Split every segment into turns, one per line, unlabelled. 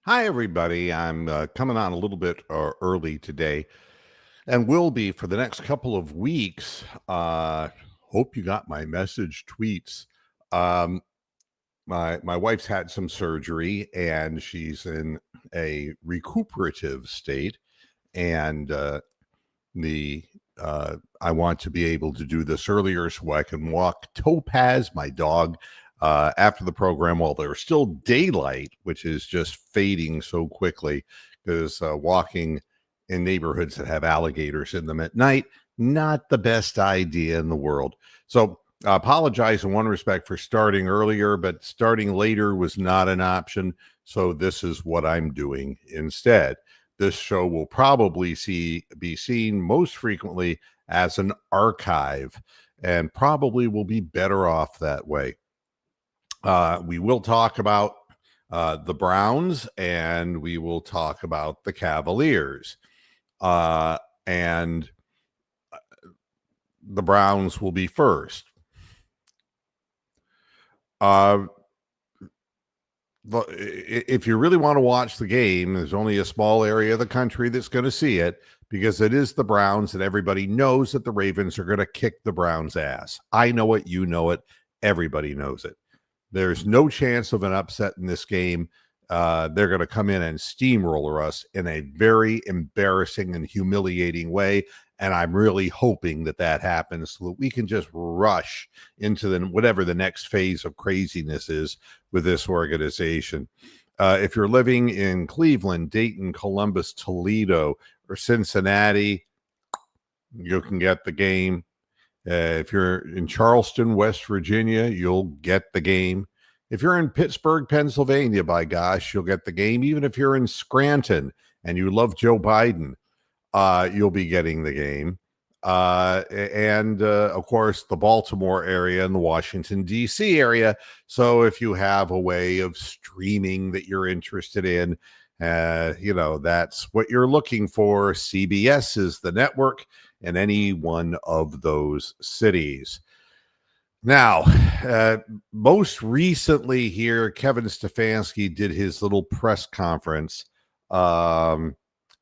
Hi, everybody. I'm coming on a little bit early today and will be for the next couple of weeks. Hope you got my message tweets. Um, my wife's had some surgery and she's in a recuperative state. And the I want to be able to do this earlier so I can walk Topaz, my dog, after the program while there's still daylight, which is just fading so quickly because walking in neighborhoods that have alligators in them at night, not the best idea in the world. So I apologize in one respect for starting earlier, but starting later was not an option. So this is what I'm doing instead. This show will probably be seen most frequently as an archive and probably will be better off that way. We will talk about the Browns and we will talk about the Cavaliers. And the Browns will be first. If you really want to watch the game, there's only a small area of the country that's going to see it because it is the Browns and everybody knows that the Ravens are going to kick the Browns' ass. I know it. You know it. Everybody knows it. There's no chance of an upset in this game. They're going to come in and steamroller us in a very embarrassing and humiliating way. And I'm really hoping that that happens so that we can just rush into whatever the next phase of craziness is with this organization. If you're living in Cleveland, Dayton, Columbus, Toledo, or Cincinnati, you can get the game. If you're in Charleston, West Virginia, you'll get the game. If you're in Pittsburgh, Pennsylvania, by gosh, you'll get the game. Even if you're in Scranton and you love Joe Biden, you'll be getting the game. And of course, the Baltimore area and the Washington, D.C. area. So if you have a way of streaming that you're interested in, that's what you're looking for. CBS is the network in any one of those cities. Now, most recently here, Kevin Stefanski did his little press conference. Hello,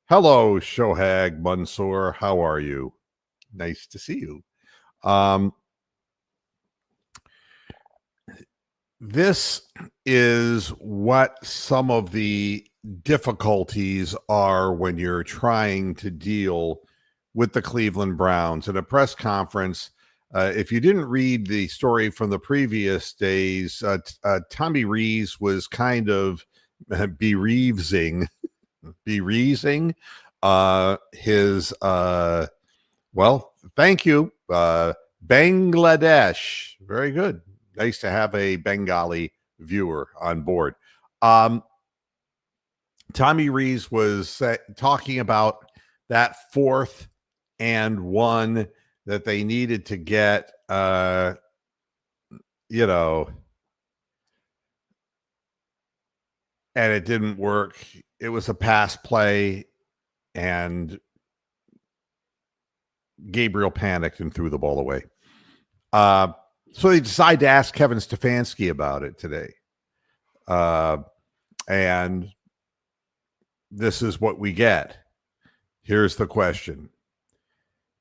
Shohag Mansour. How are you? Nice to see you. This is what some of the difficulties are when you're trying to deal with the Cleveland Browns. At a press conference, if you didn't read the story from the previous days, Tommy Rees was kind of bereaving his, thank you, Bangladesh. Very good. Nice to have a Bengali viewer on board. Tommy Rees was talking about that 4th and 1 that they needed to get, and it didn't work. It was a pass play, and Gabriel panicked and threw the ball away. So they decided to ask Kevin Stefanski about it today. And this is what we get. Here's the question.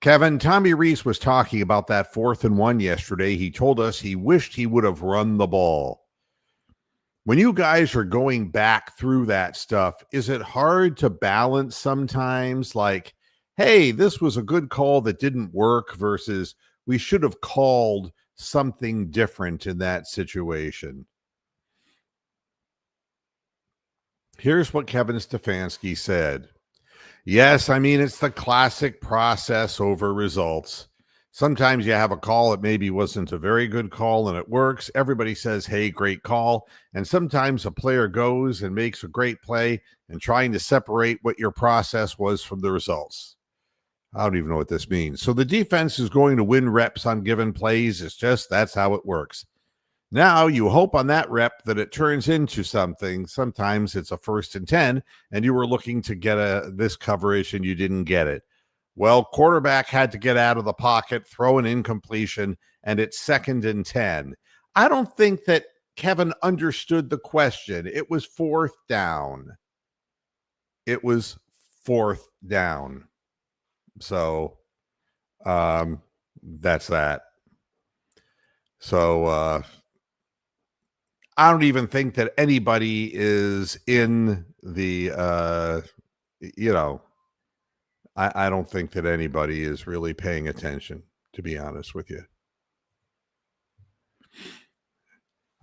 Kevin, Tommy Rees was talking about that 4th and 1 yesterday. He told us he wished he would have run the ball. When you guys are going back through that stuff, is it hard to balance sometimes? Like, hey, this was a good call that didn't work versus we should have called something different in that situation. Here's what Kevin Stefanski said. Yes, I mean, it's the classic process over results. Sometimes you have a call that maybe wasn't a very good call and it works. Everybody says, hey, great call. And sometimes a player goes and makes a great play and trying to separate what your process was from the results. I don't even know what this means. So the defense is going to win reps on given plays. It's just that's how it works. Now you hope on that rep that it turns into something. Sometimes it's a 1st and 10, and you were looking to get this coverage and you didn't get it. Well, quarterback had to get out of the pocket, throw an incompletion, and it's 2nd and 10. I don't think that Kevin understood the question. It was 4th down. it was 4th down. So that's that. So I don't even think that anybody is in the I don't think that anybody is really paying attention, to be honest with you.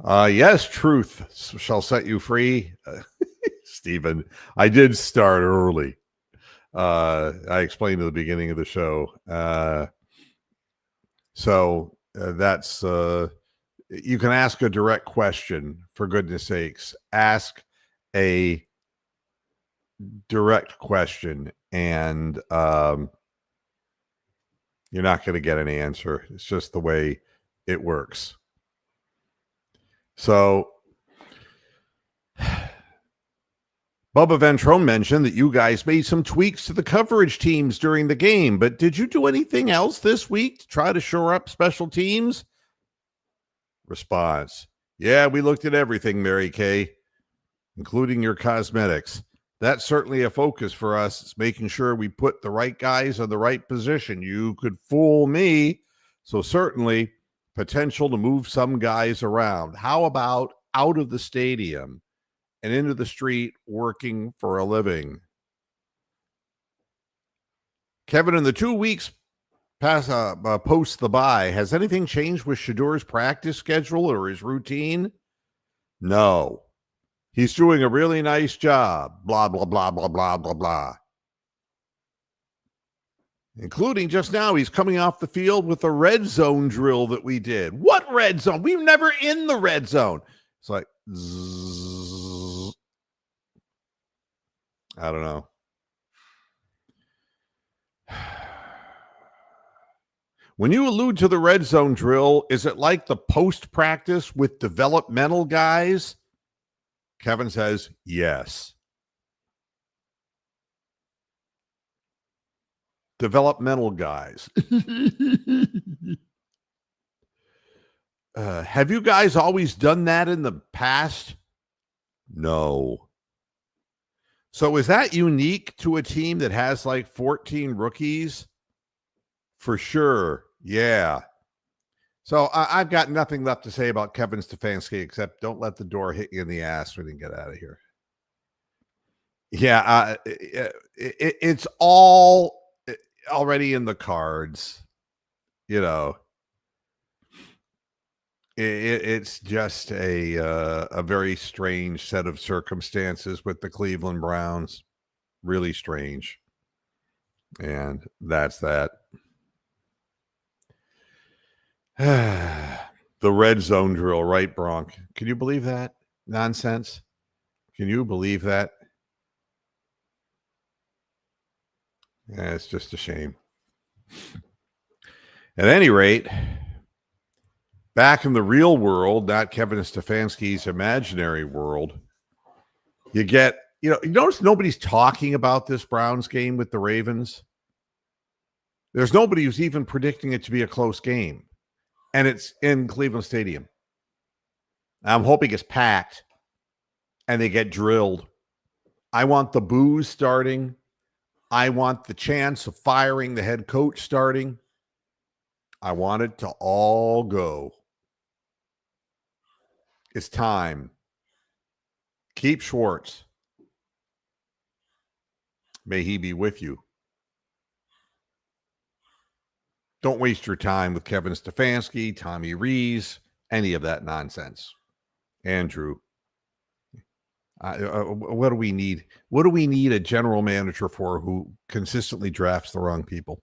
Yes, truth shall set you free. Stephen, I did start early. I explained at the beginning of the show. So that's you can ask a direct question, for goodness sakes. Ask a direct question, and you're not going to get an answer. It's just the way it works. So Bubba Ventrone mentioned that you guys made some tweaks to the coverage teams during the game, but did you do anything else this week to try to shore up special teams? Response: yeah, we looked at everything, Mary Kay, including your cosmetics. That's certainly a focus for us. It's making sure we put the right guys in the right position. You could fool me. So certainly potential to move some guys around. How about out of the stadium and into the street working for a living? Kevin, in the 2 weeks post the bye, has anything changed with Shadur's practice schedule or his routine? No. He's doing a really nice job. Blah, blah, blah, blah, blah, blah, blah. Including just now, he's coming off the field with a red zone drill that we did. What red zone? We were never in the red zone. It's like, zzz. I don't know. When you allude to the red zone drill, is it like the post practice with developmental guys? Kevin says, yes. Developmental guys. Have you guys always done that in the past? No. So is that unique to a team that has like 14 rookies? For sure. Yeah. So I've got nothing left to say about Kevin Stefanski except don't let the door hit you in the ass when you get out of here. Yeah, it's all already in the cards. You know, it's just a very strange set of circumstances with the Cleveland Browns. Really strange. And that's that. The red zone drill, right, Bronk? Can you believe that nonsense? Can you believe that? Yeah, it's just a shame. At any rate, back in the real world, not Kevin Stefanski's imaginary world, you notice nobody's talking about this Browns game with the Ravens. There's nobody who's even predicting it to be a close game. And it's in Cleveland Stadium. I'm hoping it's packed and they get drilled. I want the boos starting. I want the chance of firing the head coach starting. I want it to all go. It's time. Keep Schwartz. May he be with you. Don't waste your time with Kevin Stefanski, Tommy Rees, any of that nonsense. Andrew, what do we need? What do we need a general manager for who consistently drafts the wrong people?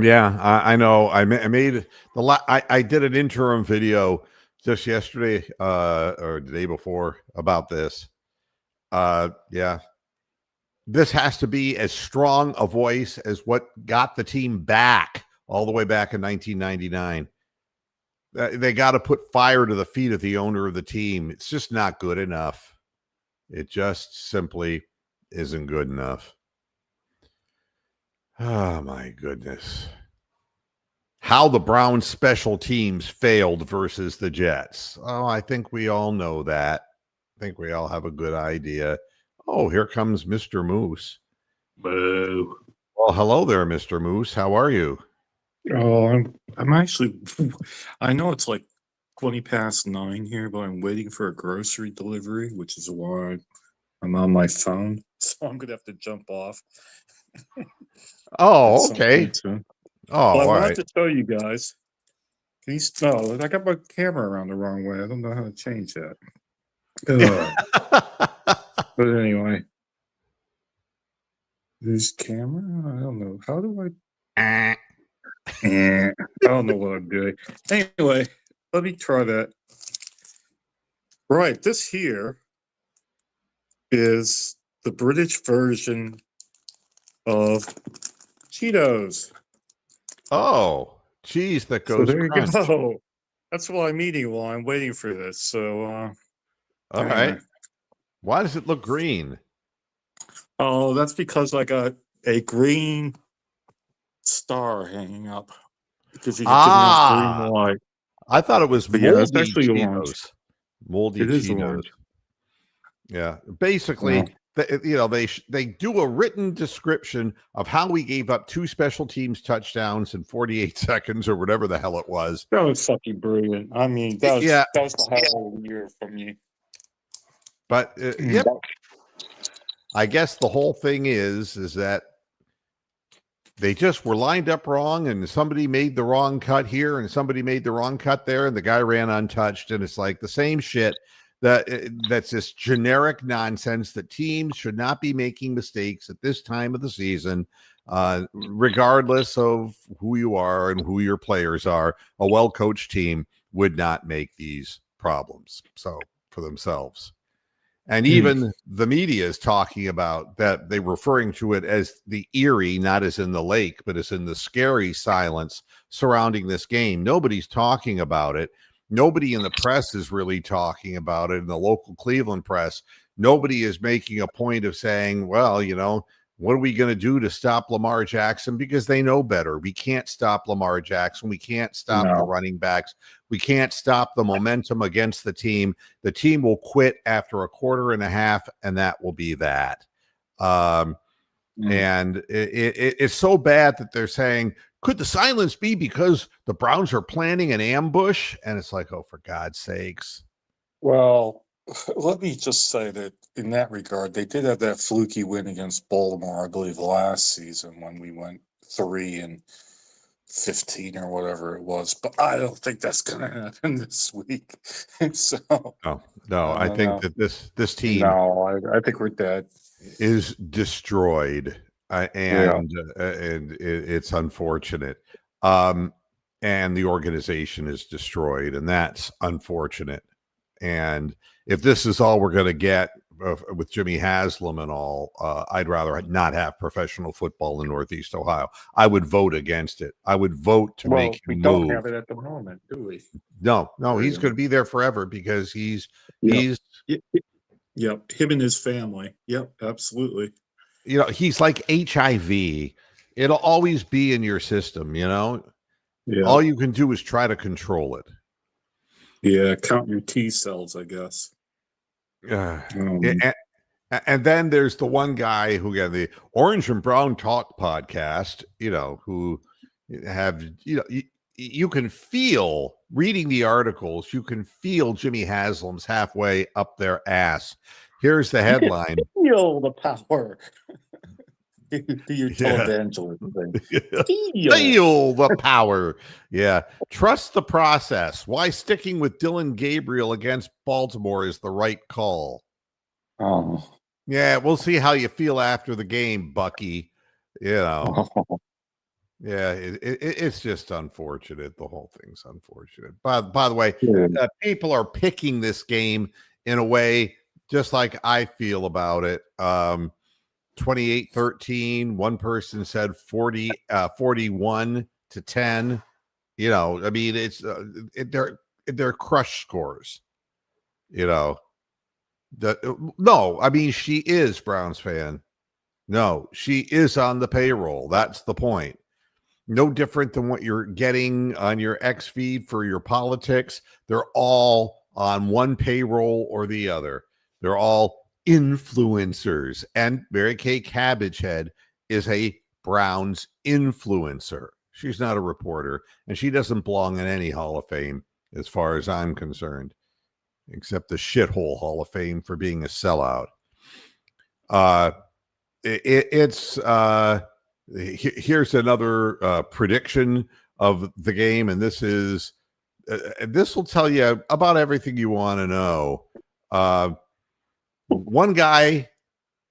Yeah, I know. I made I did an interim video just yesterday or the day before about this. Yeah. This has to be as strong a voice as what got the team back all the way back in 1999. They got to put fire to the feet of the owner of the team. It's just not good enough. It just simply isn't good enough. Oh, my goodness. How the Browns special teams failed versus the Jets. Oh, I think we all know that. I think we all have a good idea. Oh, here comes Mr. Moose.
Boo.
Well, hello there, Mr. Moose. How are you?
Oh, I'm actually. I know it's like 9:20 here, but I'm waiting for a grocery delivery, which is why I'm on my phone. So I'm gonna have to jump off at
Oh,
some
okay.
point soon.
Oh,
But I
all
wanted
right.
to show you guys. Can you? Oh, I got my camera around the wrong way. I don't know how to change that. But anyway, this camera. I don't know. How do I? I don't know what I'm doing. Anyway, let me try that. Right, this here is the British version of Cheetos.
Oh, cheese that
So
goes
there you
crunch.
go. That's what I'm eating while I'm waiting for this. So
All right.
anyway.
Why does it look green?
Oh, that's because I got a green star hanging up because you give me a green
Ah,
light.
I thought it was
But yeah, it's
moldy
actually orange.
Cheetos. Moldy
It is
Cheetos.
orange.
Yeah.
Yeah.
Basically, they do a written description of how we gave up 2 special teams touchdowns in 48 seconds or whatever the hell it was.
That was fucking brilliant. I mean,
Yeah,
that was the highlight of the year from you.
but yep. I guess the whole thing is that they just were lined up wrong, and somebody made the wrong cut here, and somebody made the wrong cut there, and the guy ran untouched, and it's like the same shit. That's just generic nonsense that teams should not be making mistakes at this time of the season, regardless of who you are and who your players are. A well-coached team would not make these problems for themselves. And even the media is talking about that. They're referring to it as the eerie, not as in the lake, but as in the scary silence surrounding this game. Nobody's talking about it. Nobody in the press is really talking about it. In the local Cleveland press, nobody is making a point of saying, well, what are we going to do to stop Lamar Jackson? Because they know better. We can't stop Lamar Jackson. We can't stop the running backs. We can't stop the momentum against the team. The team will quit after a quarter and a half, and that will be that. And it's so bad that they're saying, could the silence be because the Browns are planning an ambush? And it's like, oh, for God's sakes.
Well, let me just say that in that regard, they did have that fluky win against Baltimore, I believe, last season when we went 3-15 or whatever it was. But I don't think that's going to happen this week. So
no, I think that this team,
I think we're dead.
Is destroyed, and it's unfortunate. And the organization is destroyed, and that's unfortunate. And if this is all we're going to get with Jimmy Haslam and all, I'd rather not have professional football in Northeast Ohio. I would vote against it. I would vote to make him
we
move.
don't have it at the moment, do we?
No, he's going to be there forever because he's
Yep, him and his family. Yep, absolutely.
He's like HIV. It'll always be in your system,
Yeah.
All you can do is try to control it.
Yeah, count your T cells, I guess.
And then there's the one guy who got the Orange and Brown Talk podcast, who have, you can feel reading the articles, you can feel Jimmy Haslam's halfway up their ass. Here's the headline.
Feel the power. Do your televangelist thing.
Feel the power. Yeah. Trust the process. Why sticking with Dylan Gabriel against Baltimore is the right call.
Oh.
Yeah, we'll see how you feel after the game, Bucky. Yeah, it's just unfortunate. The whole thing's unfortunate. By the way, people are picking this game in a way just like I feel about it. 28-13. One person said 41-10. I mean, it's they're crush scores. No, I mean, she is Browns fan. No, she is on the payroll. That's the point. No different than what you're getting on your X feed for your politics. They're all on one payroll or the other. They're all influencers. And Mary Kay Cabbagehead is a Browns influencer. She's not a reporter, and she doesn't belong in any Hall of Fame as far as I'm concerned, except the shithole Hall of Fame for being a sellout. Here's another prediction of the game, and this will tell you about everything you want to know. One guy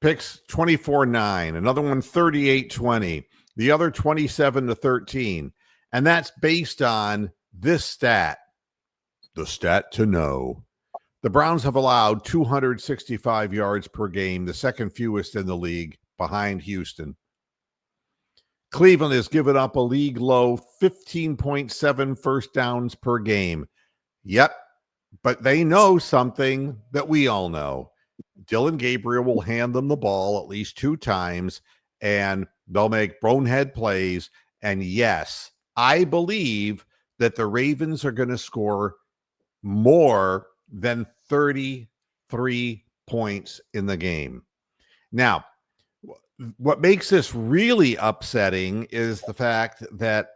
picks 24-9, another one 38-20, the other 27-13, and that's based on this stat, the stat to know. The Browns have allowed 265 yards per game, the second fewest in the league, behind Houston. Cleveland has given up a league low 15.7 first downs per game. Yep, but they know something that we all know. Dylan Gabriel will hand them the ball at least 2 times, and they'll make bonehead plays. And yes, I believe that the Ravens are going to score more than 33 points in the game. Now, what makes this really upsetting is the fact that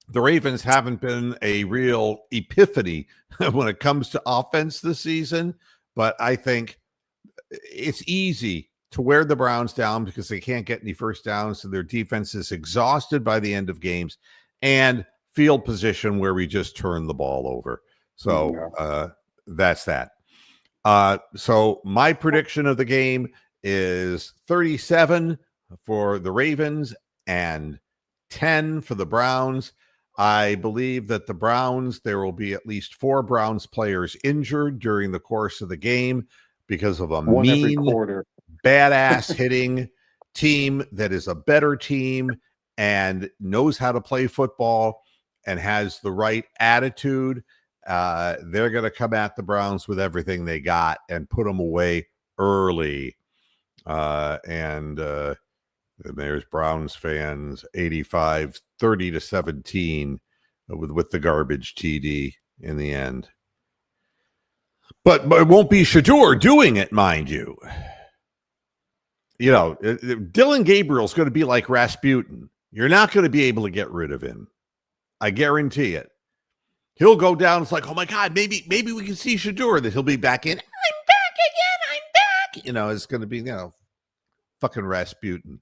the Ravens haven't been a real epiphany when it comes to offense this season, but I think it's easy to wear the Browns down because they can't get any first downs, so their defense is exhausted by the end of games, and field position where we just turn the ball over. So that's that. So my prediction of the game is 37 for the Ravens and 10 for the Browns. I believe that the Browns, there will be at least 4 Browns players injured during the course of the game because of a mean, badass hitting team that is a better team and knows how to play football and has the right attitude. They're going to come at the Browns with everything they got and put them away early. And there's Browns fans 85 30-17 with the garbage TD in the end. But it won't be Shador doing it, mind you. You know, Dylan Gabriel's going to be like Rasputin. You're not going to be able to get rid of him. I guarantee it. He'll go down. It's like, oh my God, maybe we can see Shador. That he'll be back in. I'm back again. I'm back. You know, it's going to be, fucking Rasputin.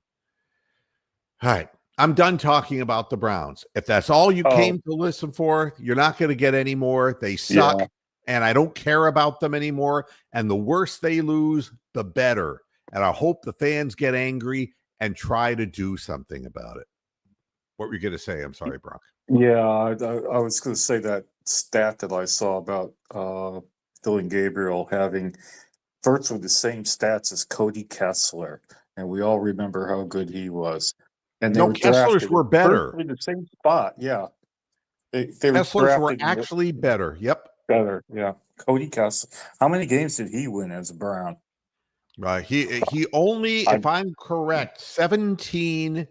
All right. I'm done talking about the Browns. If that's all you came to listen for, you're not going to get any more. They suck, and I don't care about them anymore. And the worse they lose, the better. And I hope the fans get angry and try to do something about it. What were you going to say? I'm sorry, Brock.
Yeah, I was going to say that stat that I saw about Dylan Gabriel having virtually the same stats as Cody Kessler, and we all remember how good he was. And they were
Kesslers were better.
in the same spot. Yeah, they
Kesslers were actually better. Yep,
better. Yeah, Cody Kessler. How many games did he win as a Brown?
Right. He only, if I'm correct, 17.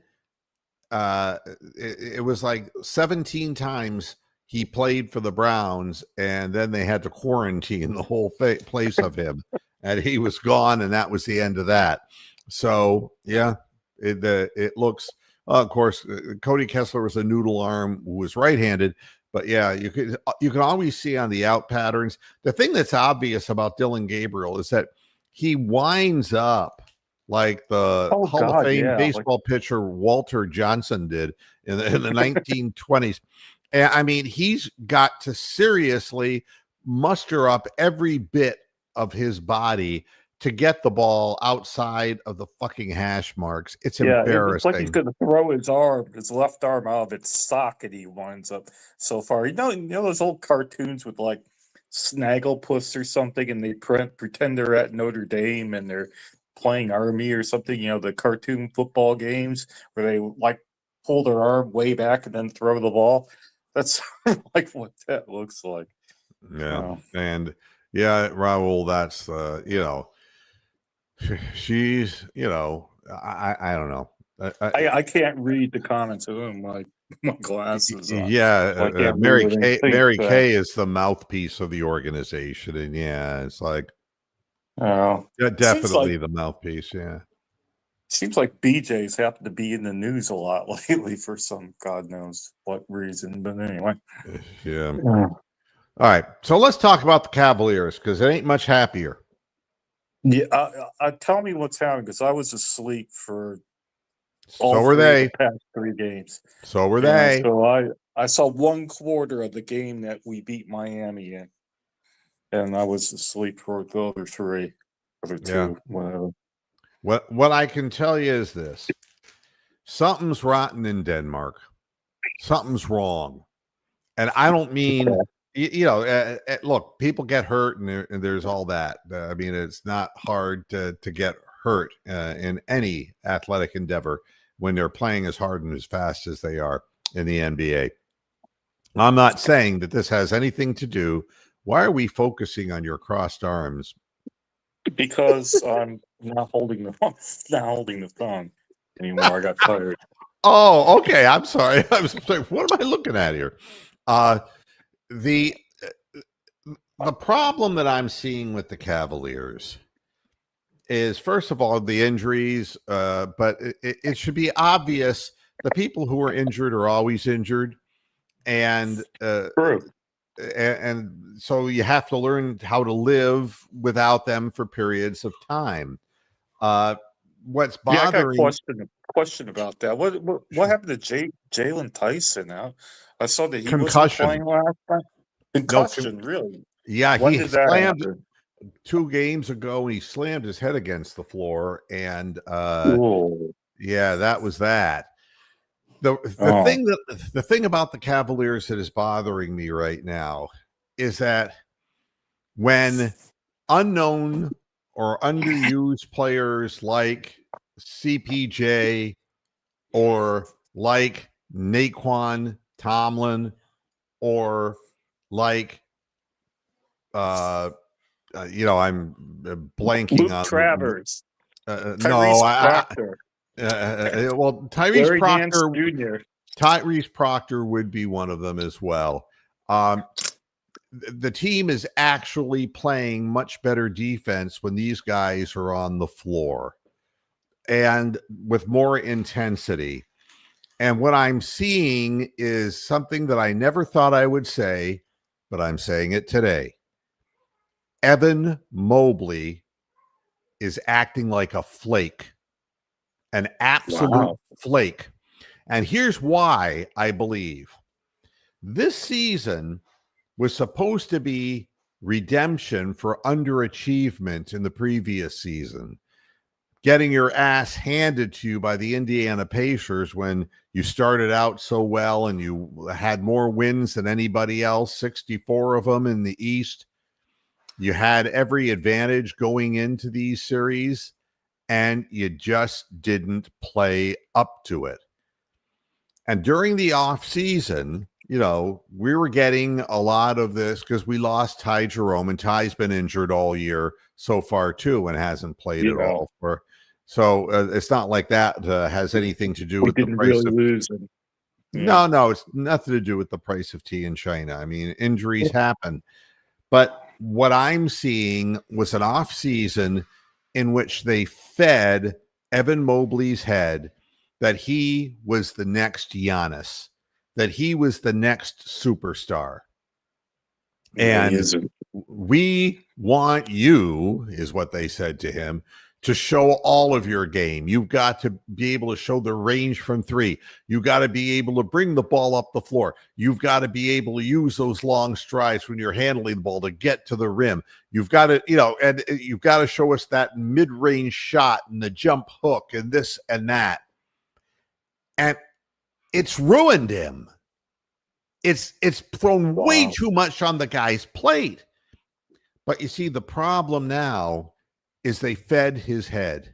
It was like 17 times he played for the Browns, and then they had to quarantine the whole place of him, and he was gone, and that was the end of that. So yeah, it looks. Of course, Cody Kessler was a noodle arm who was right-handed, but yeah, you can always see on the out patterns. The thing that's obvious about Dylan Gabriel is that he winds up like the Hall of Fame baseball pitcher Walter Johnson did in the 1920s. And I mean, he's got to seriously muster up every bit of his body to get the ball outside of the fucking hash marks. It's embarrassing.
It's like he's going to throw his left arm out of its socket. He winds up so far. You know those old cartoons with like Snagglepuss or something, and they pretend they're at Notre Dame and they're playing Army or something. You know, the cartoon football games where they like pull their arm way back and then throw the ball. That's like what that looks like.
Yeah, and yeah, Raul, that's she's I don't know.
I can't read the comments of them. My glasses on.
Yeah, Mary Kay is the mouthpiece of the organization, and yeah, it's like
Oh,
Yeah,
seems like
definitely the mouthpiece. Yeah.
seems like BJ's happen to be in the news a lot lately for some God knows what reason. But anyway,
Yeah.
yeah,
All right. So let's talk about the Cavaliers because it ain't much happier.
yeah tell me what's happening because I was asleep for all
So were
three of the
they.
past three games.
So were
Yeah,
they.
so I saw one quarter of the game that we beat Miami in, and I was asleep for the other three, other
Yeah.
two, whatever.
What I can tell you is this: something's rotten in Denmark. Something's wrong, and I don't mean look, people get hurt, and there's all that. I mean, it's not hard to get hurt in any athletic endeavor when they're playing as hard and as fast as they are in the NBA. I'm not saying that this has anything to do. Why are we focusing on your crossed arms?
Because I'm not holding the not holding the phone anymore. I got tired.
Oh, okay. I'm sorry. I was like, what am I looking at here? Uh, the the problem that I'm seeing with the Cavaliers is, first of all, the injuries. But it should be obvious the people who are injured are always injured, and
True.
and so you have to learn how to live without them for periods of time. Uh, what's
Yeah, I got a
bothering
question about that. What happened to Jalen Tyson? I saw that he wasn't
concussion?
playing last time.
No,
Concussion, really?
yeah,
When
he
did that
slammed
happen?
2 games ago, and he slammed his head against the floor, and
Oh,
yeah, that was that. The
oh,
thing about the Cavaliers that is bothering me right now is that when unknown or underused players like CPJ or like Naquan Tomlin or like uh, I'm blanking
Luke
on
Travers,
no,
Tyrese Proctor,
well,
Larry Nance Jr.
Tyrese Proctor would be one of them as well. The team is actually playing much better defense when these guys are on the floor and with more intensity. And what I'm seeing is something that I never thought I would say, but I'm saying it today. Evan Mobley is acting like a flake, an absolute
Wow.
flake. And here's why I believe this season was supposed to be redemption for underachievement in the previous season. Getting your ass handed to you by the Indiana Pacers when you started out so well and you had more wins than anybody else, 64 of them in the East. You had every advantage going into these series, and you just didn't play up to it. And during the off season, we were getting a lot of this because we lost Ty Jerome, and Ty's been injured all year so far too, and hasn't played at
Yeah,
all. So it's not like that has anything to do
we
with the
didn't
price
really
of.
lose him. Yeah.
No, it's nothing to do with the price of tea in China. I mean, injuries happen, but what I'm seeing was an off season in which they fed Evan Mobley's head that he was the next Giannis, that he was the next superstar.
Yeah, he
And
isn't.
we want you, is what they said to him, to show all of your game. You've got to be able to show the range from three. You've got to be able to bring the ball up the floor. You've got to be able to use those long strides when you're handling the ball to get to the rim. You've got to, and you've got to show us that mid-range shot and the jump hook and this and that. And it's ruined him. It's thrown way
Wow.
too much on the guy's plate. But you see, the problem now is they fed his head.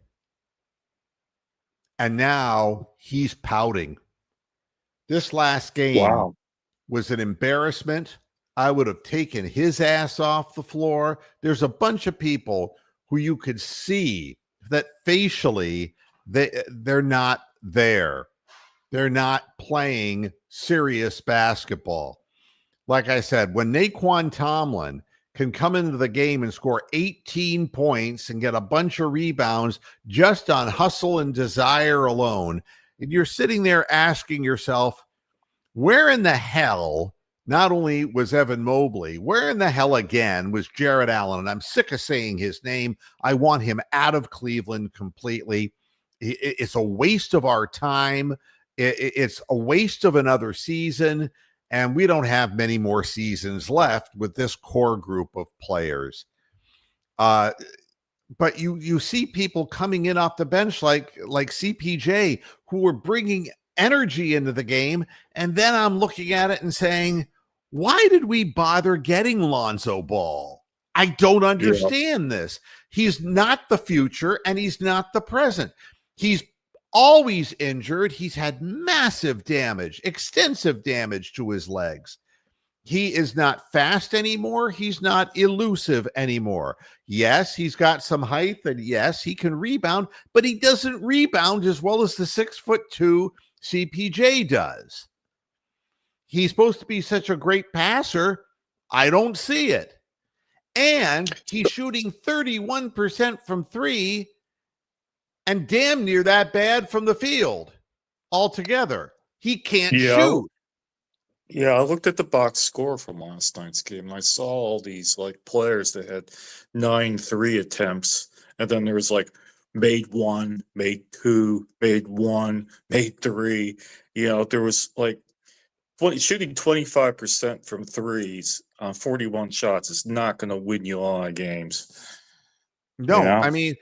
And now he's pouting. This last game
Wow.
was an embarrassment. I would have taken his ass off the floor. There's a bunch of people who you could see that facially they're not there. They're not playing serious basketball. Like I said, when Naquan Tomlin can come into the game and score 18 points and get a bunch of rebounds just on hustle and desire alone. And you're sitting there asking yourself, where in the hell, not only was Evan Mobley, where in the hell again was Jarrett Allen? And I'm sick of saying his name. I want him out of Cleveland completely. It's a waste of our time. It's a waste of another season. And we don't have many more seasons left with this core group of players. But you see people coming in off the bench like CPJ, who are bringing energy into the game. And then I'm looking at it and saying, why did we bother getting Lonzo Ball? I don't understand this. He's not the future and he's not the present. He's always injured. He's had massive damage, extensive damage to his legs. He is not fast anymore. He's not elusive anymore. Yes, he's got some height, and yes, he can rebound, but he doesn't rebound as well as the 6'2" CPJ does. He's supposed to be such a great passer. I don't see it. And he's shooting 31% from three and damn near that bad from the field altogether. He can't shoot.
Yeah, I looked at the box score from last night's game, and I saw all these like players that had 9 3 attempts, and then there was like made 1, made 2, made 1, made 3. There was like shooting 25% from threes on 41 shots is not going to win you a lot of games.
No, I mean,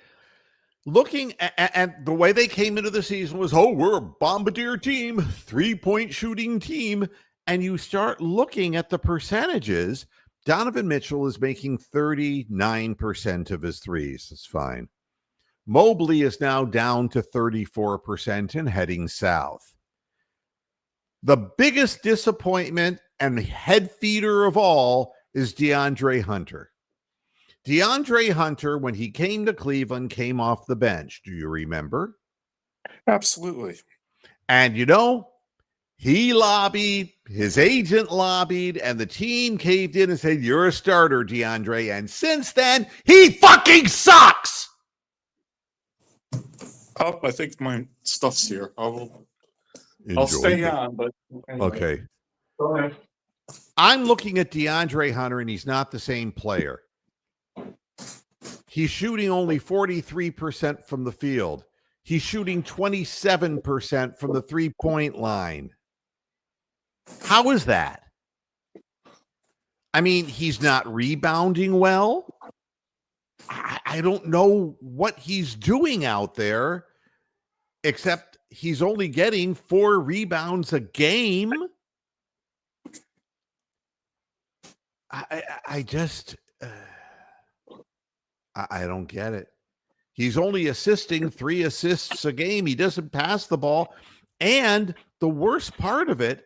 looking at the way they came into the season was, we're a bombardier team, 3-point shooting team. And you start looking at the percentages. Donovan Mitchell is making 39% of his threes. That's fine. Mobley is now down to 34% and heading south. The biggest disappointment and head feeder of all is DeAndre Hunter. DeAndre Hunter, when he came to Cleveland, came off the bench. Do you remember?
Absolutely.
And he lobbied, his agent lobbied, and the team caved in and said, you're a starter, DeAndre. And since then, he fucking sucks.
Oh, I think my stuff's here. I'll stay on, but anyway.
Okay.
Go ahead.
I'm looking at DeAndre Hunter, and he's not the same player. He's shooting only 43% from the field. He's shooting 27% from the three-point line. How is that? I mean, he's not rebounding well. I don't know what he's doing out there, except he's only getting 4 rebounds a game. I just, I don't get it. He's only assisting 3 assists a game. He doesn't pass the ball. And the worst part of it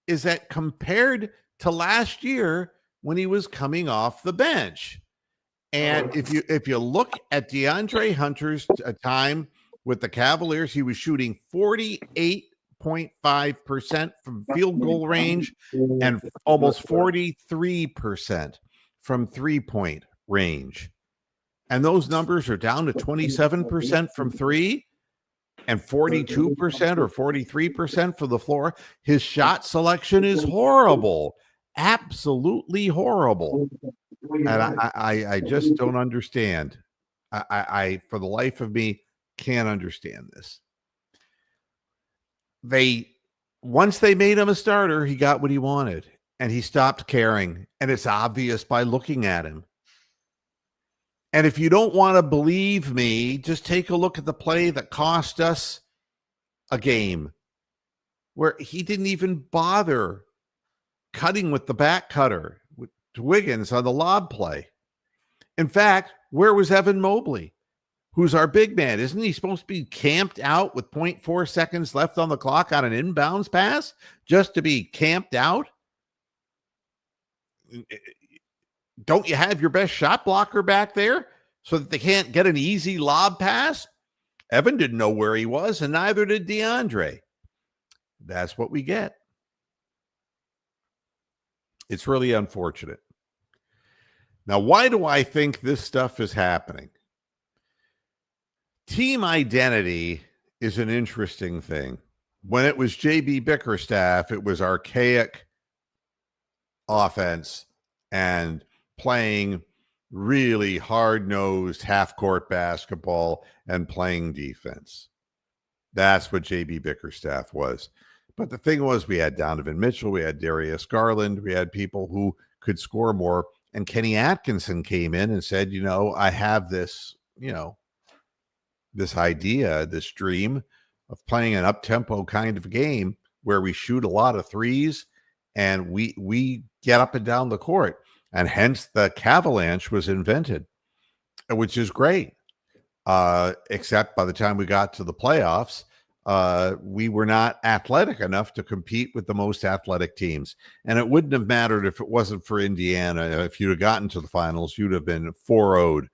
is that compared to last year when he was coming off the bench. And if you look at DeAndre Hunter's time with the Cavaliers, he was shooting 48.5% from field goal range and almost 43% from three-point range. And those numbers are down to 27% from three and 42% or 43% for the floor. His shot selection is horrible, absolutely horrible. And I just don't understand. I for the life of me, can't understand this. Once they made him a starter, he got what he wanted, and he stopped caring. And it's obvious by looking at him. And if you don't want to believe me, just take a look at the play that cost us a game where he didn't even bother cutting with the back cutter with Wiggins on the lob play. In fact, where was Evan Mobley, who's our big man? Isn't he supposed to be camped out with 0.4 seconds left on the clock on an inbounds pass just to be camped out? Don't you have your best shot blocker back there so that they can't get an easy lob pass? Evan didn't know where he was, and neither did DeAndre. That's what we get. It's really unfortunate. Now, why do I think this stuff is happening? Team identity is an interesting thing. When it was JB Bickerstaff, it was archaic offense and playing really hard-nosed half-court basketball and playing defense. That's what JB Bickerstaff was. But the thing was, we had Donovan Mitchell, we had Darius Garland, we had people who could score more. And Kenny Atkinson came in and said, I have this, this idea, this dream of playing an up-tempo kind of game where we shoot a lot of threes and we get up and down the court. And hence the Cavalanche was invented, which is great. Except by the time we got to the playoffs, we were not athletic enough to compete with the most athletic teams. And it wouldn't have mattered if it wasn't for Indiana. If you'd have gotten to the finals, you'd have been 4-0'd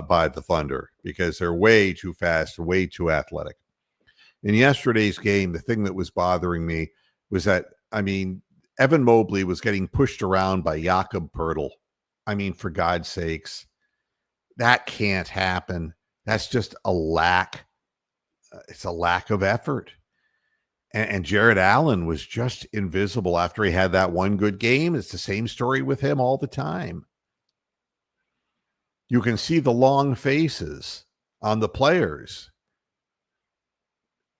by the Thunder because they're way too fast, way too athletic. In yesterday's game, the thing that was bothering me was that, Evan Mobley was getting pushed around by Jakob Poeltl. For God's sakes, that can't happen. That's just a lack. It's a lack of effort. And Jared Allen was just invisible after he had that one good game. It's the same story with him all the time. You can see the long faces on the players.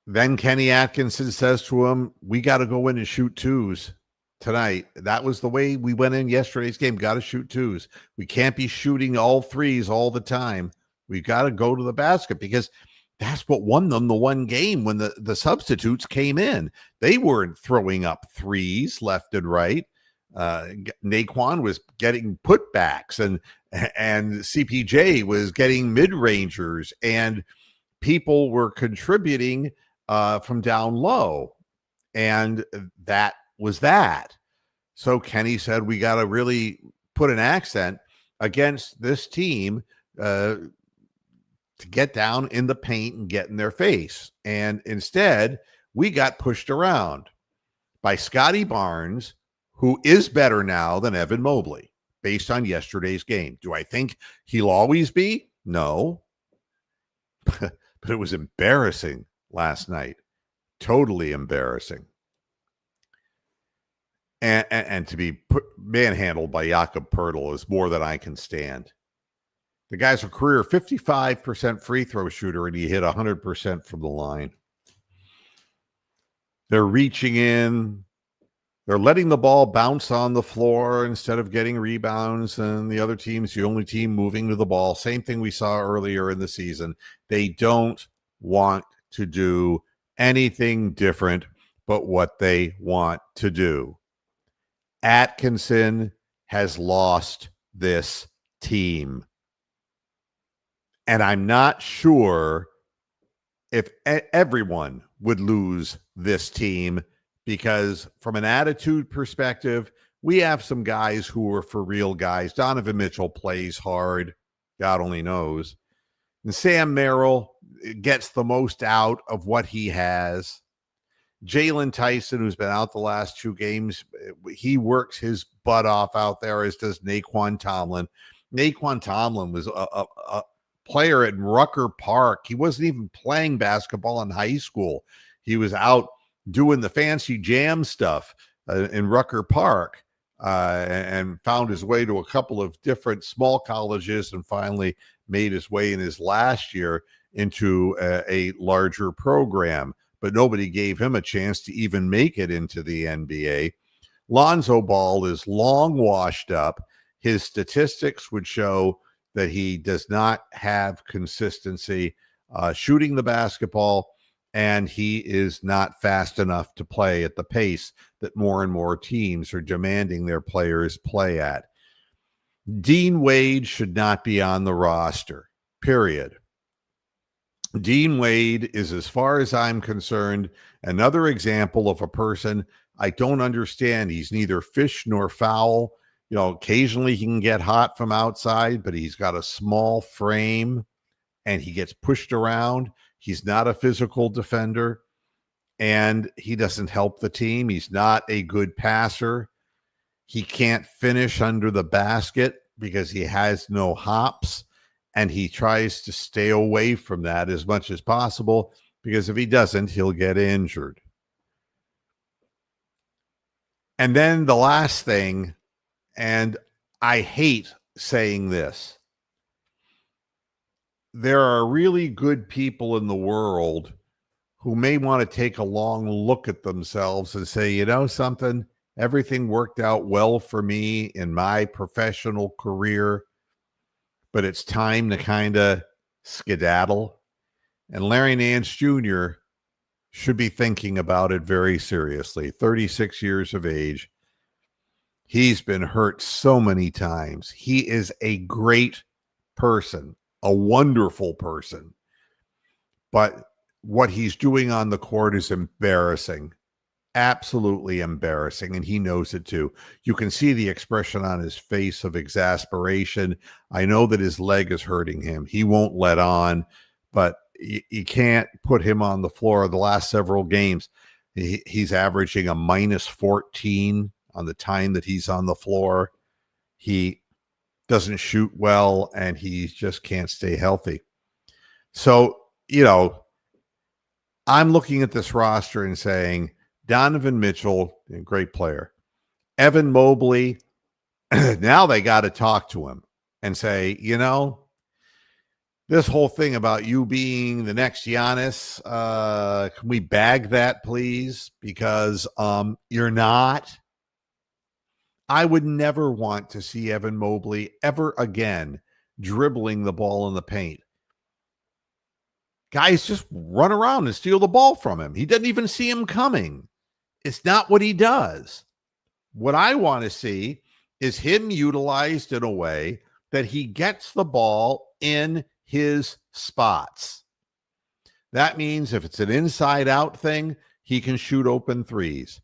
Then Kenny Atkinson says to him, we got to go in and shoot twos tonight. That was the way we went in yesterday's game. Got to shoot twos. We can't be shooting all threes all the time. We got to go to the basket because that's what won them the one game when the substitutes came in. They weren't throwing up threes left and right. Naquan was getting putbacks and CPJ was getting mid-rangers and people were contributing from down low. And that was that. So Kenny said, we got to really put an accent against this team to get down in the paint and get in their face. And instead, we got pushed around by Scotty Barnes, who is better now than Evan Mobley, based on yesterday's game. Do I think he'll always be? No. But it was embarrassing last night. Totally embarrassing. And to be manhandled by Jakob Poeltl is more than I can stand. The guy's a career 55% free throw shooter, and he hit 100% from the line. They're reaching in. They're letting the ball bounce on the floor instead of getting rebounds, and the other team's the only team moving to the ball. Same thing we saw earlier in the season. They don't want to do anything different but what they want to do. Atkinson has lost this team. And I'm not sure if everyone would lose this team because from an attitude perspective, we have some guys who are for real guys. Donovan Mitchell plays hard. God only knows. And Sam Merrill gets the most out of what he has. Jalen Tyson, who's been out the last 2 games, he works his butt off out there, as does Naquan Tomlin. Naquan Tomlin was a player at Rucker Park. He wasn't even playing basketball in high school. He was out doing the fancy jam stuff in Rucker Park and found his way to a couple of different small colleges and finally made his way in his last year into a larger program. But nobody gave him a chance to even make it into the NBA. Lonzo Ball is long washed up. His statistics would show that he does not have consistency shooting the basketball, and he is not fast enough to play at the pace that more and more teams are demanding their players play at. Dean Wade should not be on the roster, period. Dean Wade is, as far as I'm concerned, another example of a person I don't understand. He's neither fish nor fowl. Occasionally he can get hot from outside, but he's got a small frame and he gets pushed around. He's not a physical defender and he doesn't help the team. He's not a good passer. He can't finish under the basket because he has no hops, and he tries to stay away from that as much as possible, because if he doesn't, he'll get injured. And then the last thing, and I hate saying this, there are really good people in the world who may want to take a long look at themselves and say, you know something, everything worked out well for me in my professional career, but it's time to kind of skedaddle. And Larry Nance Jr. should be thinking about it very seriously. 36 years of age. He's been hurt so many times. He is a great person, a wonderful person. But what he's doing on the court is embarrassing, absolutely embarrassing. And he knows it too. You can see the expression on his face of exasperation. I know that his leg is hurting him. He won't let on, but you can't put him on the floor. The last several games, he's averaging a minus 14 on the time that he's on the floor. He doesn't shoot well, and he just can't stay healthy. So, you know, I'm looking at this roster and saying, Donovan Mitchell, a great player. Evan Mobley, now they got to talk to him and say, you know, this whole thing about you being the next Giannis, can we bag that, please? Because you're not. I would never want to see Evan Mobley ever again dribbling the ball in the paint. Guys just run around and steal the ball from him. He doesn't even see him coming. It's not what he does. What I want to see is him utilized in a way that he gets the ball in his spots. That means if it's an inside-out thing, he can shoot open threes.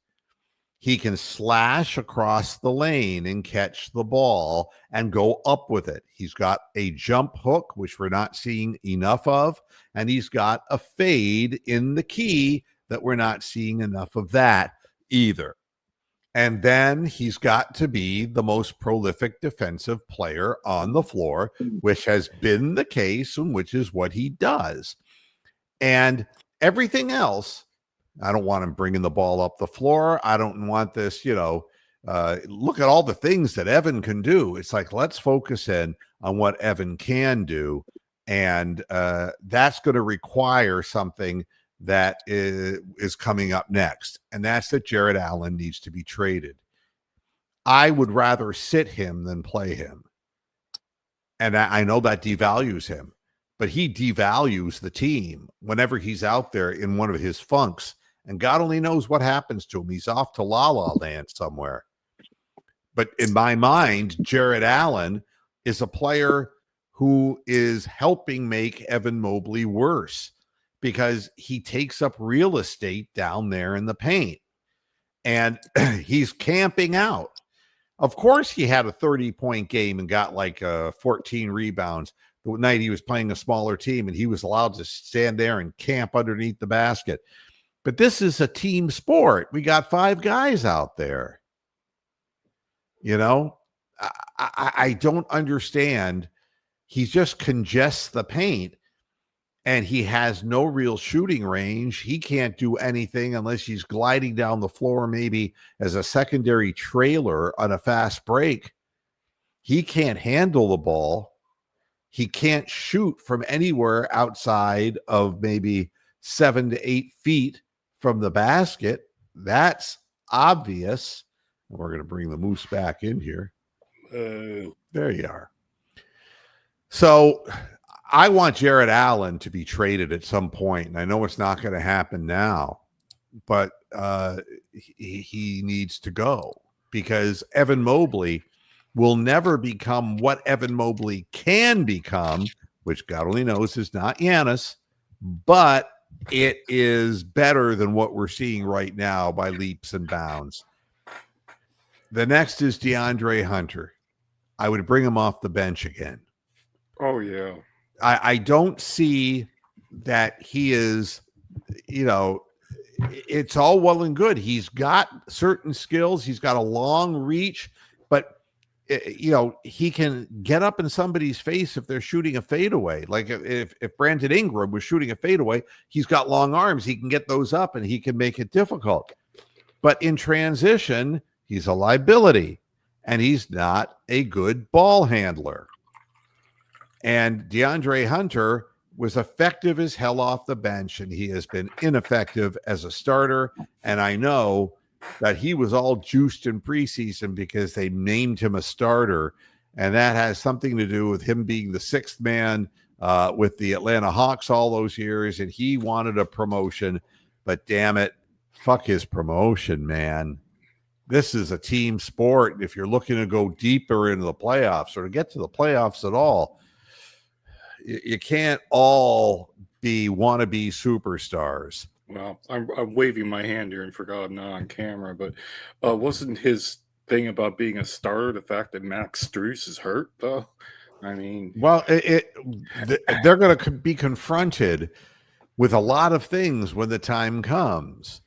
He can slash across the lane and catch the ball and go up with it. He's got a jump hook, which we're not seeing enough of, and he's got a fade in the key that we're not seeing enough of that either. And then he's got to be the most prolific defensive player on the floor, which has been the case and which is what he does. And everything else, I don't want him bringing the ball up the floor. I don't want this, look at all the things that Evan can do. It's like, let's focus in on what Evan can do. And that's going to require something that is coming up next. And that's that Jared Allen needs to be traded. I would rather sit him than play him. And I know that devalues him, but he devalues the team whenever he's out there in one of his funks. And God only knows what happens to him. He's off to La La Land somewhere. But in my mind, Jared Allen is a player who is helping make Evan Mobley worse because he takes up real estate down there in the paint. And he's camping out. Of course, he had a 30-point game and got like 14 rebounds the night he was playing a smaller team, and he was allowed to stand there and camp underneath the basket. But this is a team sport. We got 5 guys out there. You know, I don't understand. He just congests the paint, and he has no real shooting range. He can't do anything unless he's gliding down the floor, maybe as a secondary trailer on a fast break. He can't handle the ball. He can't shoot from anywhere outside of maybe 7 to 8 feet from the basket. That's obvious. We're going to bring the moose back in here. There you are. So I want Jared Allen to be traded at some point, and I know it's not going to happen now, but he needs to go because Evan Mobley will never become what Evan Mobley can become, which God only knows is not Giannis, but it is better than what we're seeing right now by leaps and bounds. The next is DeAndre Hunter. I would bring him off the bench again.
Oh, yeah.
I don't see that he is, it's all well and good. He's got certain skills. He's got a long reach, but he can get up in somebody's face if they're shooting a fadeaway. Like if Brandon Ingram was shooting a fadeaway, he's got long arms. He can get those up and he can make it difficult. But in transition, he's a liability and he's not a good ball handler. And DeAndre Hunter was effective as hell off the bench, and he has been ineffective as a starter. And I know that he was all juiced in preseason because they named him a starter. And that has something to do with him being the sixth man with the Atlanta Hawks all those years. And he wanted a promotion, but damn it, fuck his promotion, man. This is a team sport. If you're looking to go deeper into the playoffs or to get to the playoffs at all, you can't all be wannabe superstars.
Well, I'm waving my hand here and forgot I'm not on camera, but wasn't his thing about being a starter the fact that Max Strus is hurt, though? I mean,
well, they're going to be confronted with a lot of things when the time comes.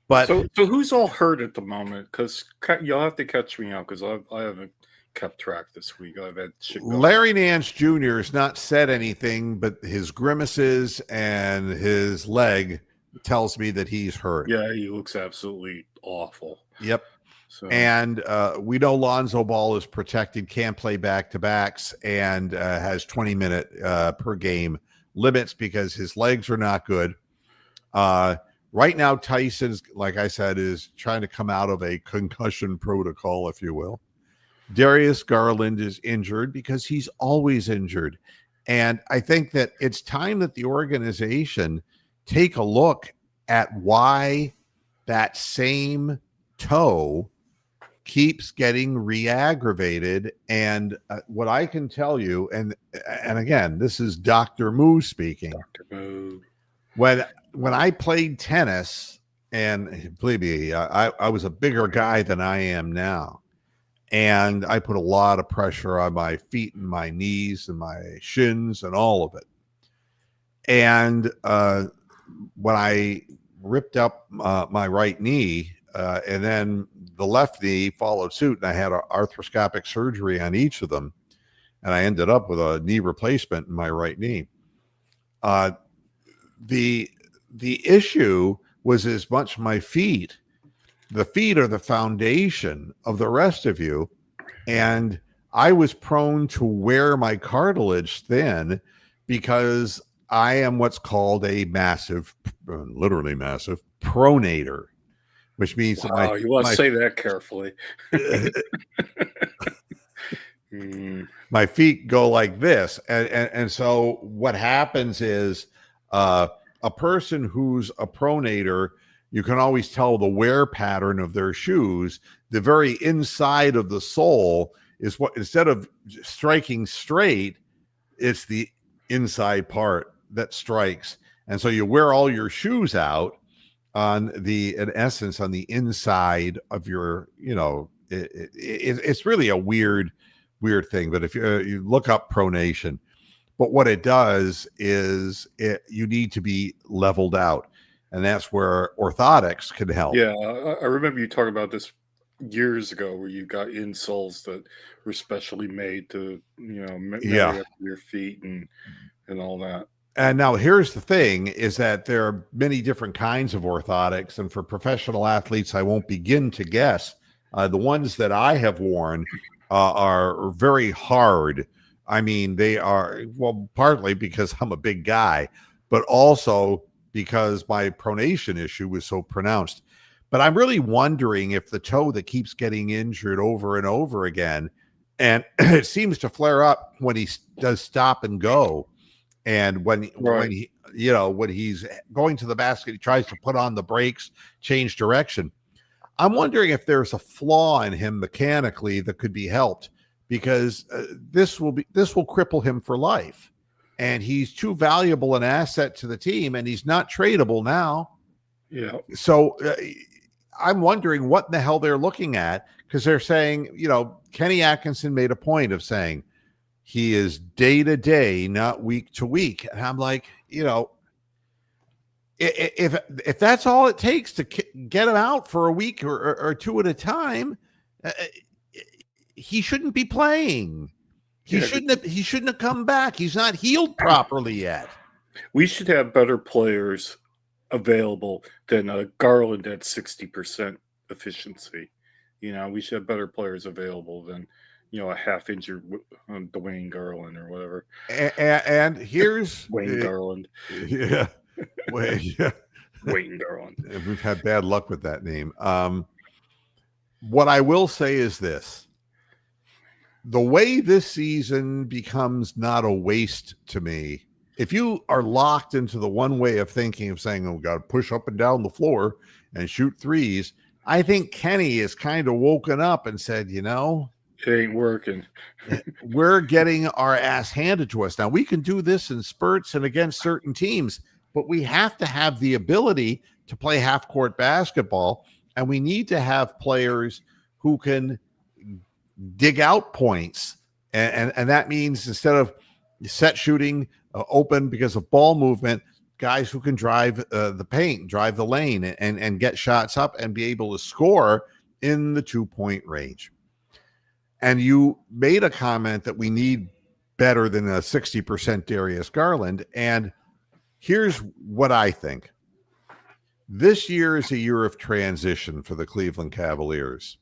But
so who's all hurt at the moment? Because you'll have to catch me up because I haven't kept track this week. I've had shit going.
Larry Nance Jr. has not said anything, but his grimaces and his leg tells me that he's hurt.
Yeah, he looks absolutely awful.
Yep.
So.
And we know Lonzo Ball is protected, can't play back-to-backs, and has 20-minute per game limits because his legs are not good. Right now, Tyson, like I said, is trying to come out of a concussion protocol, if you will. Darius Garland is injured because he's always injured. And I think that it's time that the organization take a look at why that same toe keeps getting re-aggravated. And what I can tell you, and again, this is Dr. Moo speaking.
Dr. Moo.
When I played tennis, and believe me, I was a bigger guy than I am now. And I put a lot of pressure on my feet and my knees and my shins and all of it. And when I ripped up my right knee, and then the left knee followed suit, and I had arthroscopic surgery on each of them, and I ended up with a knee replacement in my right knee. The issue was as much my feet. The feet are the foundation of the rest of you. And I was prone to wear my cartilage thin because I am what's called a massive, literally massive, pronator, which means
wow, you want to say that carefully.
My feet go like this. And so what happens is a person who's a pronator, you can always tell the wear pattern of their shoes. The very inside of the sole is what, instead of striking straight, it's the inside part that strikes. And so you wear all your shoes out in essence, on the inside of your, it's really a weird thing. But if you look up pronation, but what it does is you need to be leveled out. And that's where orthotics can help.
Yeah, I remember you talking about this years ago, where you got insoles that were specially made to, marry up your feet and all that.
And now here's the thing: is that there are many different kinds of orthotics, and for professional athletes, I won't begin to guess. The ones that I have worn are very hard. I mean, they are, well, partly because I'm a big guy, but also because my pronation issue was so pronounced. But I'm really wondering if the toe that keeps getting injured over and over again, and it seems to flare up when he does stop and go, and when he's going to the basket, he tries to put on the brakes, change direction. I'm wondering if there's a flaw in him mechanically that could be helped, because this will cripple him for life. And he's too valuable an asset to the team, and he's not tradable now.
Yeah.
So I'm wondering what in the hell they're looking at, because they're saying, Kenny Atkinson made a point of saying he is day to day, not week to week. And I'm like, if that's all it takes to get him out for a week or two at a time, he shouldn't be playing. He
Yeah,
shouldn't have come back. He's not healed properly yet.
we should have better players available than Garland at 60% efficiency. We should have better players available than a half injured Dwayne Garland or whatever.
And here's
Wayne Garland.
Yeah. Yeah.
Wayne Garland.
We've had bad luck with that name. What I will say is this. The way this season becomes not a waste to me, if you are locked into the one way of thinking of saying, oh, we got to push up and down the floor and shoot threes, I think Kenny is kind of woken up and said,
it ain't working.
We're getting our ass handed to us. Now, we can do this in spurts and against certain teams, but we have to have the ability to play half-court basketball, and we need to have players who can dig out points. And that means instead of set shooting open because of ball movement, guys who can drive the paint, drive the lane, and get shots up and be able to score in the 2-point range. And you made a comment that we need better than a 60% Darius Garland. And here's what I think. This year is a year of transition for the Cleveland Cavaliers.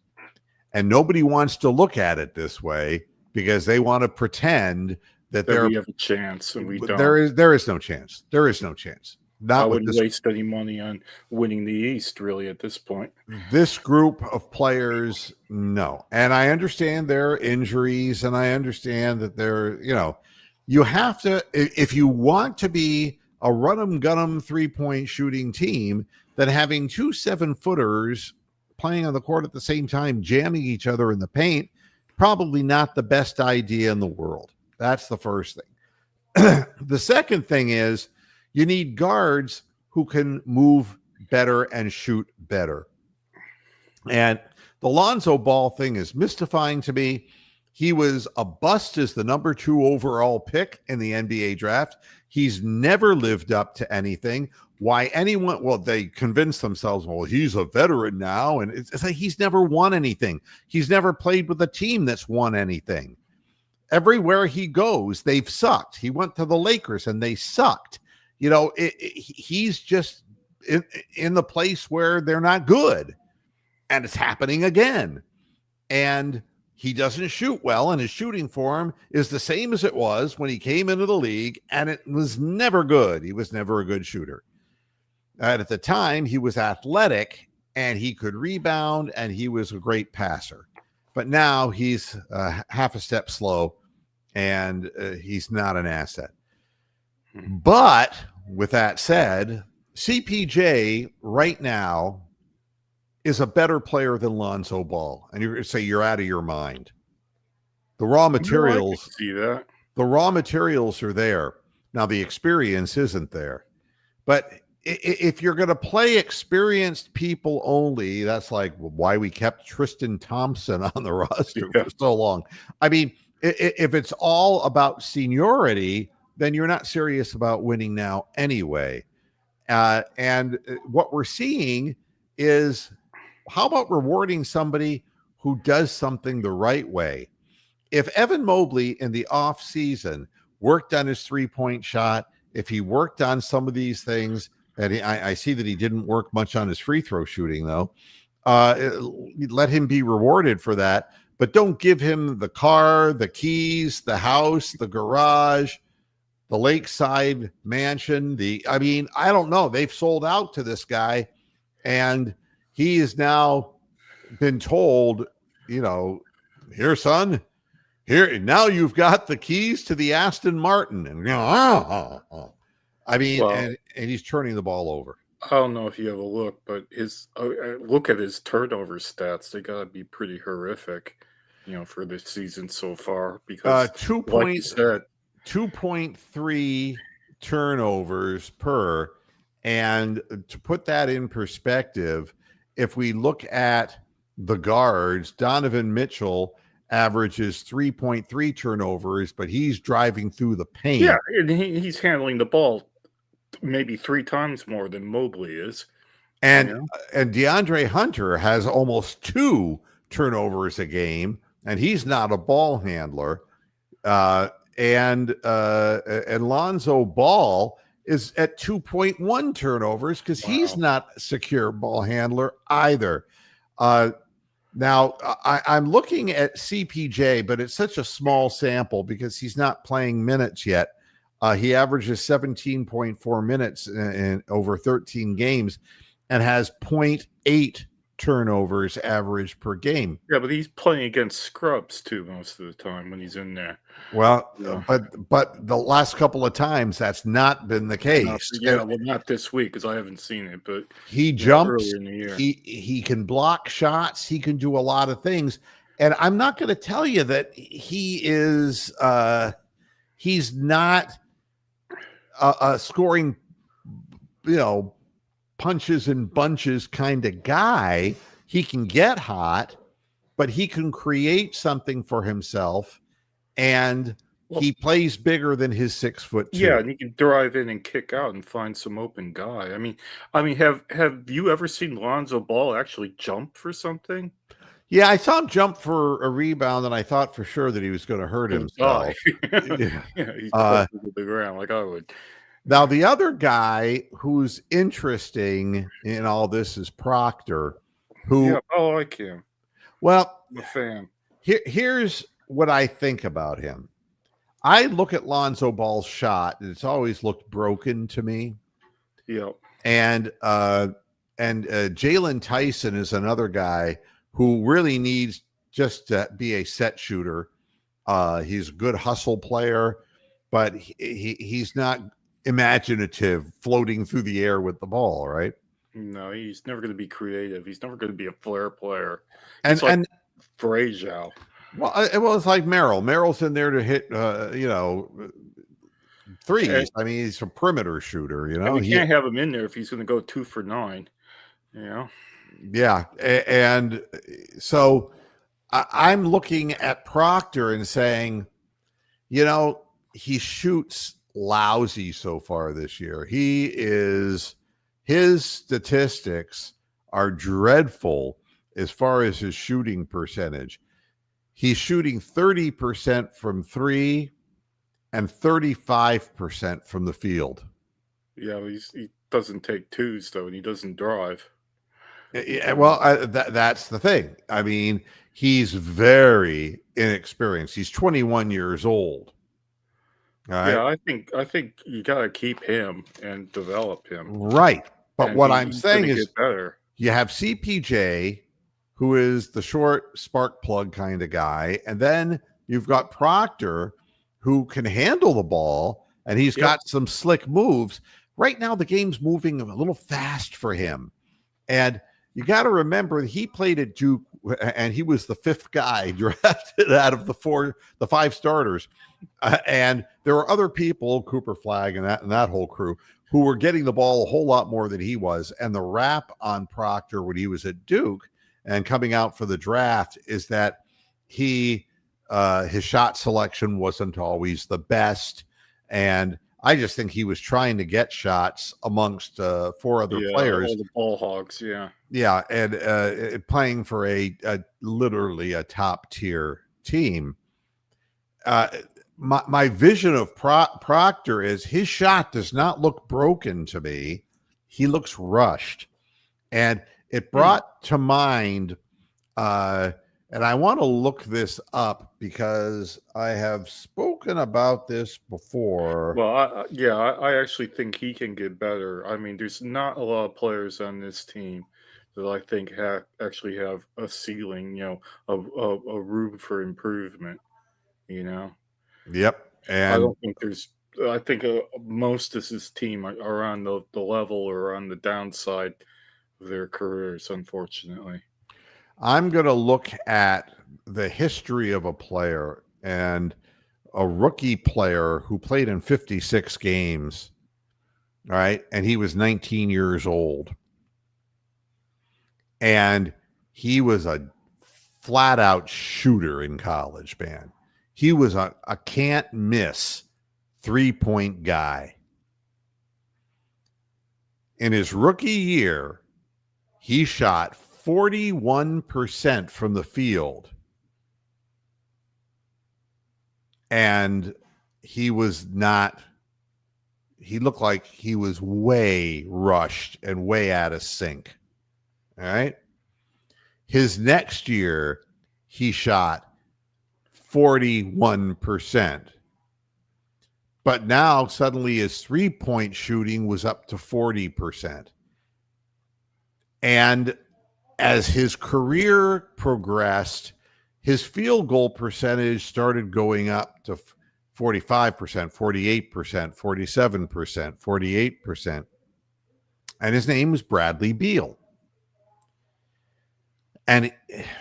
And nobody wants to look at it this way because they want to pretend that
we have a chance, and we don't.
There is no chance. There is no chance.
I wouldn't waste any money on winning the East, really, at this point.
This group of players, no. And I understand their injuries, and I understand that they're, you have to, if you want to be a run-em-gun-em three-point shooting team, then having 2 7-footers playing on the court at the same time, jamming each other in the paint, probably not the best idea in the world. That's the first thing. The second thing is, you need guards who can move better and shoot better. And the Lonzo Ball thing is mystifying to me. He was a bust as the number 2 overall pick in the NBA draft. He's never lived up to anything. Why anyone, well, they convinced themselves, well, he's a veteran now. And it's like he's never won anything. He's never played with a team that's won anything. Everywhere he goes, they've sucked. He went to the Lakers and they sucked. He's just in the place where they're not good, and it's happening again. And he doesn't shoot well, and his shooting form is the same as it was when he came into the league, and it was never good. He was never a good shooter. And at the time, he was athletic, and he could rebound, and he was a great passer. But now he's half a step slow, and he's not an asset. But with that said, CPJ right now is a better player than Lonzo Ball. And you're going to say you're out of your mind. The raw materials,
I see that.
The raw materials are there. Now the experience isn't there. But if you're going to play experienced people only, that's like why we kept Tristan Thompson on the roster for so long. I mean, if it's all about seniority, then you're not serious about winning now anyway. And what we're seeing is, how about rewarding somebody who does something the right way? If Evan Mobley in the off season worked on his 3-point shot, if he worked on some of these things, and I see that he didn't work much on his free throw shooting, though, let him be rewarded for that. But don't give him the car, the keys, the house, the garage, the lakeside mansion. I don't know. They've sold out to this guy, and he has now been told, here, son, here, now you've got the keys to the Aston Martin. And, and he's turning the ball over.
I don't know if you have a look, but look at his turnover stats. They got to be pretty horrific, for this season so far. Because
2.3 turnovers per. And to put that in perspective, if we look at the guards, Donovan Mitchell averages 3.3 turnovers, but he's driving through the paint.
Yeah, and he's handling the ball maybe 3 times more than Mobley is.
And DeAndre Hunter has almost 2 turnovers a game, and he's not a ball handler. And Lonzo Ball is at 2.1 turnovers because he's
Wow.
not a secure ball handler either. Uh, Now, I'm looking at CPJ, but it's such a small sample because he's not playing minutes yet. He averages 17.4 minutes in over 13 games and has zero point 0.8 turnovers average per game.
Yeah, but he's playing against scrubs too most of the time when he's in there.
Well,
Yeah.
but the last couple of times that's not been the case.
Yeah, well, not this week because I haven't seen it, but
He
earlier
jumps,
in the year.
he can block shots, he can do a lot of things. And I'm not going to tell you that he's not a scoring, punches and bunches kind of guy. He can get hot, but he can create something for himself, and he plays bigger than his 6'2".
Yeah, and he can drive in and kick out and find some open guy. I mean, have you ever seen Lonzo Ball actually jump for something?
Yeah, I saw him jump for a rebound, and I thought for sure that he was going to hurt
He'll die.
himself. Yeah.
Yeah, he's closer to the ground like I would.
Now, the other guy who's interesting in all this is Proctor, who,
Yeah, I like him.
well,
I'm a fan.
here's what I think about him. I look at Lonzo Ball's shot, and it's always looked broken to me.
Yeah.
And Jalen Tyson is another guy who really needs just to be a set shooter. He's a good hustle player, but he's not imaginative, floating through the air with the ball, right?
No, he's never going to be creative. He's never going to be a flair player.
And
He's like
and
Braziel.
well, it's like Merrill. Merrill's in there to hit, threes. I mean, he's a perimeter shooter.
And you can't have him in there if he's going to go 2 for 9. You know?
Yeah, and so I'm looking at Proctor and saying, he shoots lousy so far this year. His statistics are dreadful as far as his shooting percentage. He's shooting 30% from 3 and 35% from the field.
Yeah, he doesn't take twos though, and he doesn't drive.
Yeah, well, that's the thing. I mean, he's very inexperienced. He's 21 years old. All right.
Yeah, I think you got to keep him and develop him.
Right. But
And
what I'm
he's
saying
gonna
is
get better.
you have CPJ, who is the short spark plug kind of guy, and then you've got Proctor, who can handle the ball, and he's got some slick moves. Right now, the game's moving a little fast for him. And you got to remember he played at Duke, and he was the 5th guy drafted out of the 5 starters. And there were other people, Cooper Flagg and that whole crew, who were getting the ball a whole lot more than he was. And the rap on Proctor when he was at Duke and coming out for the draft is that his shot selection wasn't always the best. And I just think he was trying to get shots amongst 4 other players.
All the ball hogs, yeah.
Yeah, and playing for a literally a top tier team. My vision of Proctor is his shot does not look broken to me. He looks rushed, and it brought to mind. And I want to look this up because I have spoken about this before.
Well, I actually think he can get better. I mean, there's not a lot of players on this team that I think actually have a ceiling, a room for improvement.
Yep, and
I don't think there's. I think most of his team are on the level or on the downside of their careers, unfortunately.
I'm going to look at the history of a player and a rookie player who played in 56 games, all right? And he was 19 years old. And he was a flat out shooter in college, man. He was a can't miss 3-point guy. In his rookie year, he shot 41% from the field and he was not. He looked like he was way rushed and way out of sync. All right. His next year, he shot 41%. But now suddenly his 3-point shooting was up to 40%. And as his career progressed, his field goal percentage started going up to 45%, 48%, 47%, 48%. And his name was Bradley Beal. And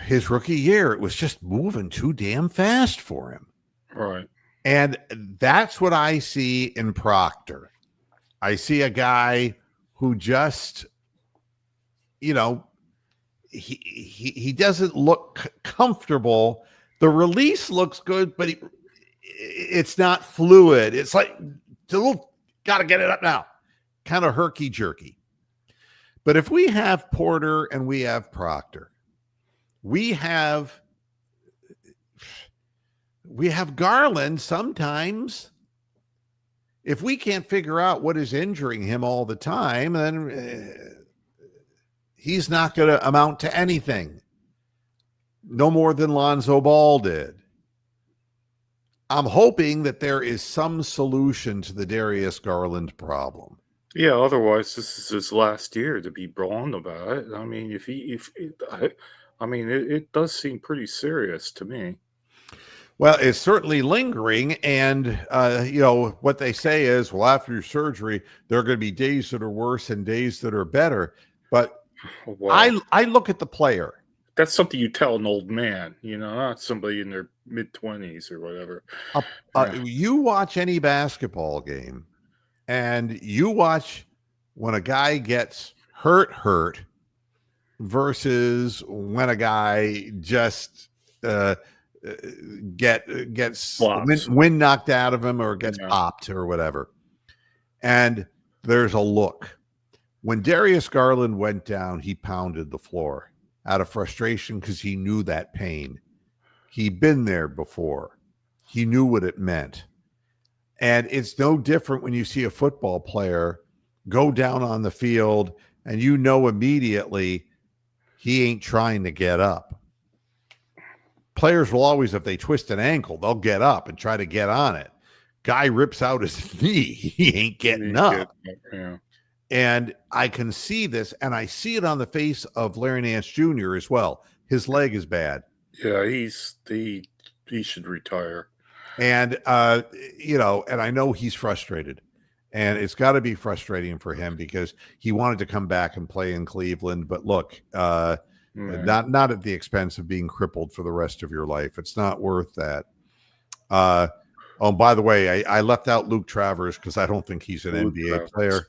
his rookie year, it was just moving too damn fast for him.
Right.
And that's what I see in Proctor. I see a guy who just, you know, he doesn't look comfortable. The release looks good, but it's not fluid. It's like, got to get it up now. Kind of herky jerky. But if we have Porter and we have Proctor, we have Garland sometimes. If we can't figure out what is injuring him all the time, then he's not going to amount to anything. No more than Lonzo Ball did. I'm hoping that there is some solution to the Darius Garland problem.
Yeah, otherwise this is his last year to be brawling about it. I mean, it does seem pretty serious to me.
Well, it's certainly lingering, and what they say is, well, after your surgery, there are going to be days that are worse and days that are better. But well, I look at the player.
That's something you tell an old man, not somebody in their mid-20s or whatever.
You watch any basketball game, and you watch when a guy gets hurt versus when a guy just gets wind knocked out of him or gets popped or whatever. And there's a look. When Darius Garland went down, he pounded the floor out of frustration because he knew that pain. He'd been there before. He knew what it meant. And it's no different when you see a football player go down on the field and you know immediately he ain't trying to get up. Players will always, if they twist an ankle, they'll get up and try to get on it. Guy rips out his knee. He ain't getting up.
Yeah.
And I can see this, and I see it on the face of Larry Nance Jr. as well. His leg is bad.
Yeah, he should retire.
And, and I know he's frustrated. And it's got to be frustrating for him because he wanted to come back and play in Cleveland. But look, not at the expense of being crippled for the rest of your life. It's not worth that. By the way, I left out Luke Travers because I don't think he's an NBA player.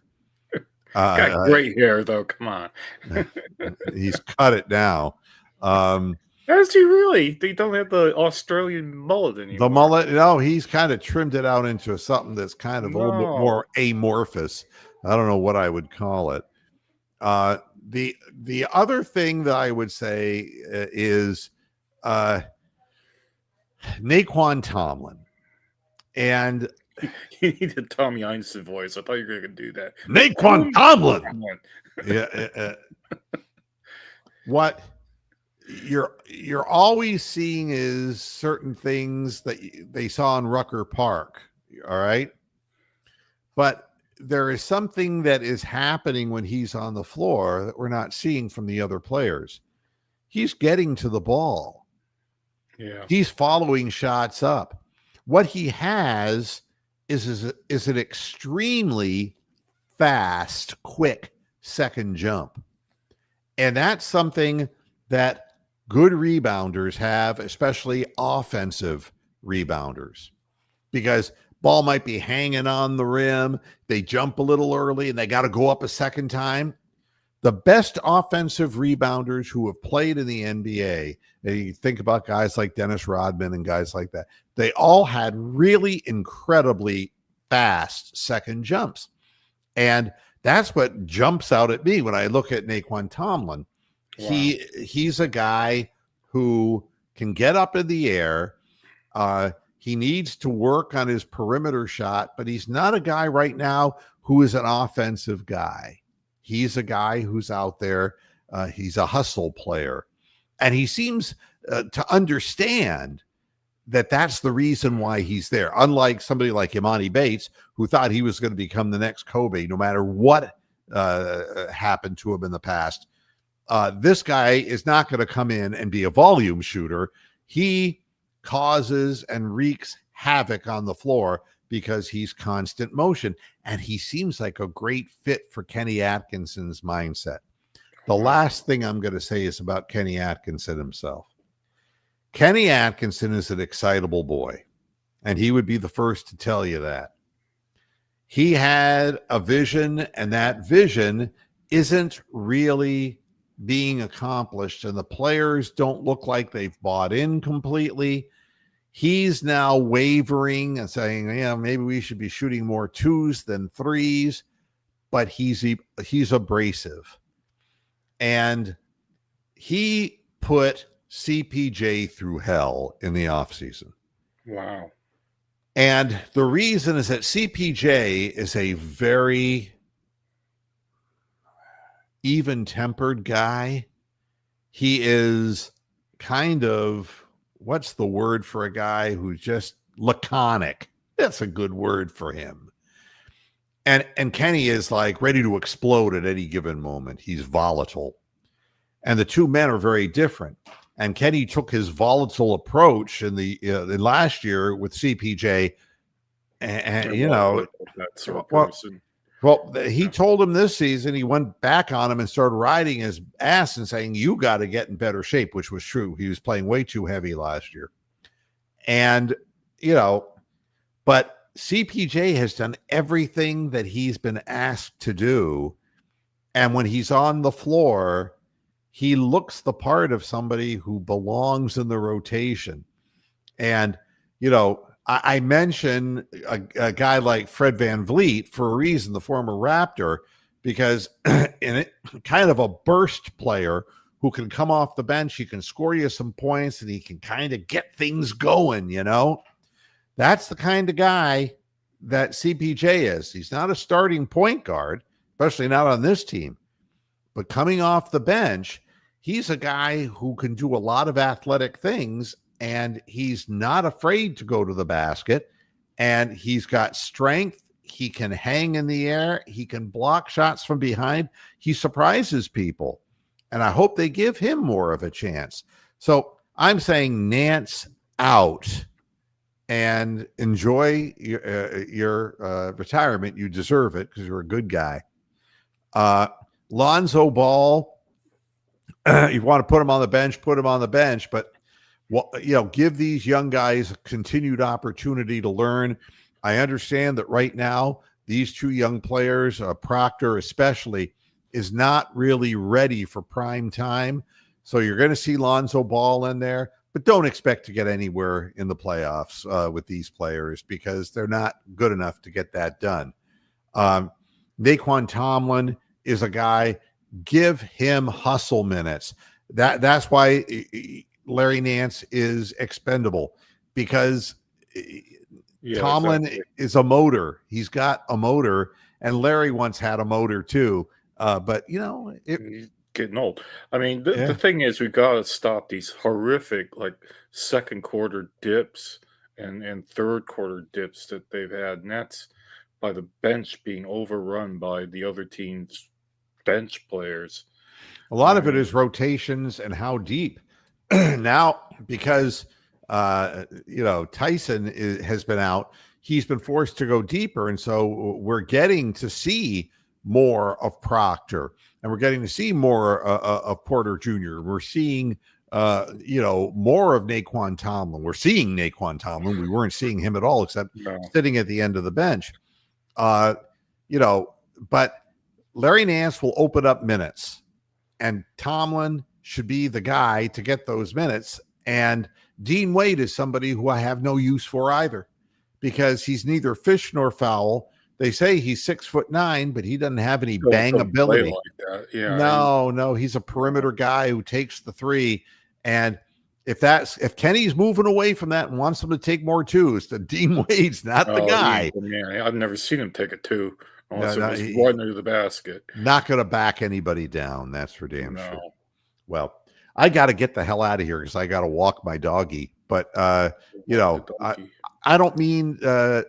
Got great hair, though. Come on.
He's cut it now.
Does he really? They don't have the Australian mullet anymore.
The mullet? No, he's kind of trimmed it out into something that's kind of a little bit more amorphous. I don't know what I would call it. The other thing that I would say is Naquan Tomlin. And
you need a Tommy Einstein voice. I thought you were going to do that.
Naquan Tomlin. Yeah. What you're always seeing is certain things that they saw in Rucker Park. All right. But there is something that is happening when he's on the floor that we're not seeing from the other players. He's getting to the ball.
Yeah.
He's following shots up. What he has is an extremely fast, quick second jump. And that's something that good rebounders have, especially offensive rebounders, because ball might be hanging on the rim. They jump a little early and they got to go up a second time. The best offensive rebounders who have played in the NBA, and you think about guys like Dennis Rodman and guys like that, they all had really incredibly fast second jumps. And that's what jumps out at me when I look at Naquan Tomlin. Wow. He's a guy who can get up in the air. He needs to work on his perimeter shot, but he's not a guy right now who is an offensive guy. He's a guy who's out there. He's a hustle player. And he seems to understand that that's the reason why he's there. Unlike somebody like Imani Bates, who thought he was going to become the next Kobe, no matter what happened to him in the past. This guy is not going to come in and be a volume shooter. He causes and wreaks havoc on the floor because he's constant motion. And he seems like a great fit for Kenny Atkinson's mindset. The last thing I'm going to say is about Kenny Atkinson himself. Kenny Atkinson is an excitable boy, and he would be the first to tell you that. He had a vision, and that vision isn't really being accomplished, and the players don't look like they've bought in completely. He's now wavering and saying, yeah, maybe we should be shooting more 2s than 3s, but he's abrasive. And he put CPJ through hell in the offseason.
Wow.
And the reason is that CPJ is a very even-tempered guy. He is kind of, what's the word for a guy who's just laconic? That's a good word for him. And Kenny is like ready to explode at any given moment. He's volatile. And the two men are very different. And Kenny took his volatile approach in last year with CPJ. And you know,
that sort of person.
Well, he told him this season, he went back on him and started riding his ass and saying, you got to get in better shape, which was true. He was playing way too heavy last year. And, you know, but CPJ has done everything that he's been asked to do. And when he's on the floor, he looks the part of somebody who belongs in the rotation. And, you know, I mention a guy like Fred VanVleet for a reason, the former Raptor, because in it, kind of a burst player who can come off the bench, he can score you some points, and he can kind of get things going, you know? That's the kind of guy that CPJ is. He's not a starting point guard, especially not on this team. But coming off the bench, he's a guy who can do a lot of athletic things, and he's not afraid to go to the basket, and he's got strength. He can hang in the air. He can block shots from behind. He surprises people, and I hope they give him more of a chance. So I'm saying Nance out, and enjoy your retirement. You deserve it because you're a good guy. Lonzo Ball, you want to put him on the bench, put him on the bench, but you know, give these young guys a continued opportunity to learn. I understand that right now, these two young players, Proctor especially, is not really ready for prime time. So you're going to see Lonzo Ball in there, but don't expect to get anywhere in the playoffs with these players because they're not good enough to get that done. Naquan Tomlin is a guy, give him hustle minutes. That's why Larry Nance is expendable, because Tomlin is a motor. He's got a motor, and Larry once had a motor too. But, you know,
he's getting old. I mean, the thing is, we got to stop these horrific, like, second quarter dips and third quarter dips that they've had. And that's by the bench being overrun by the other team's bench players.
A lot of it is rotations and how deep. Now, because you know, Tyson has been out, he's been forced to go deeper, and so we're getting to see more of Proctor, and we're getting to see more of Porter Jr. We're seeing you know, more of Naquan Tomlin. We're seeing Naquan Tomlin. We weren't seeing him at all except sitting at the end of the bench. You know, but Larry Nance will open up minutes, and Tomlin should be the guy to get those minutes. And Dean Wade is somebody who I have no use for either, because he's neither fish nor fowl. They say he's 6'9", but he doesn't have any bang ability.
Like that. Yeah,
no, he's a perimeter guy who takes the three. And if Kenny's moving away from that and wants them to take more twos, then Dean Wade's not the
Oh, he's
guy.
the man. I've never seen him take a two
No,
unless it
no,
was right into the basket.
not going to back anybody down. That's for damn sure.
No.
Well, I got to get the hell out of here because I got to walk my doggy. But you know, I don't mean to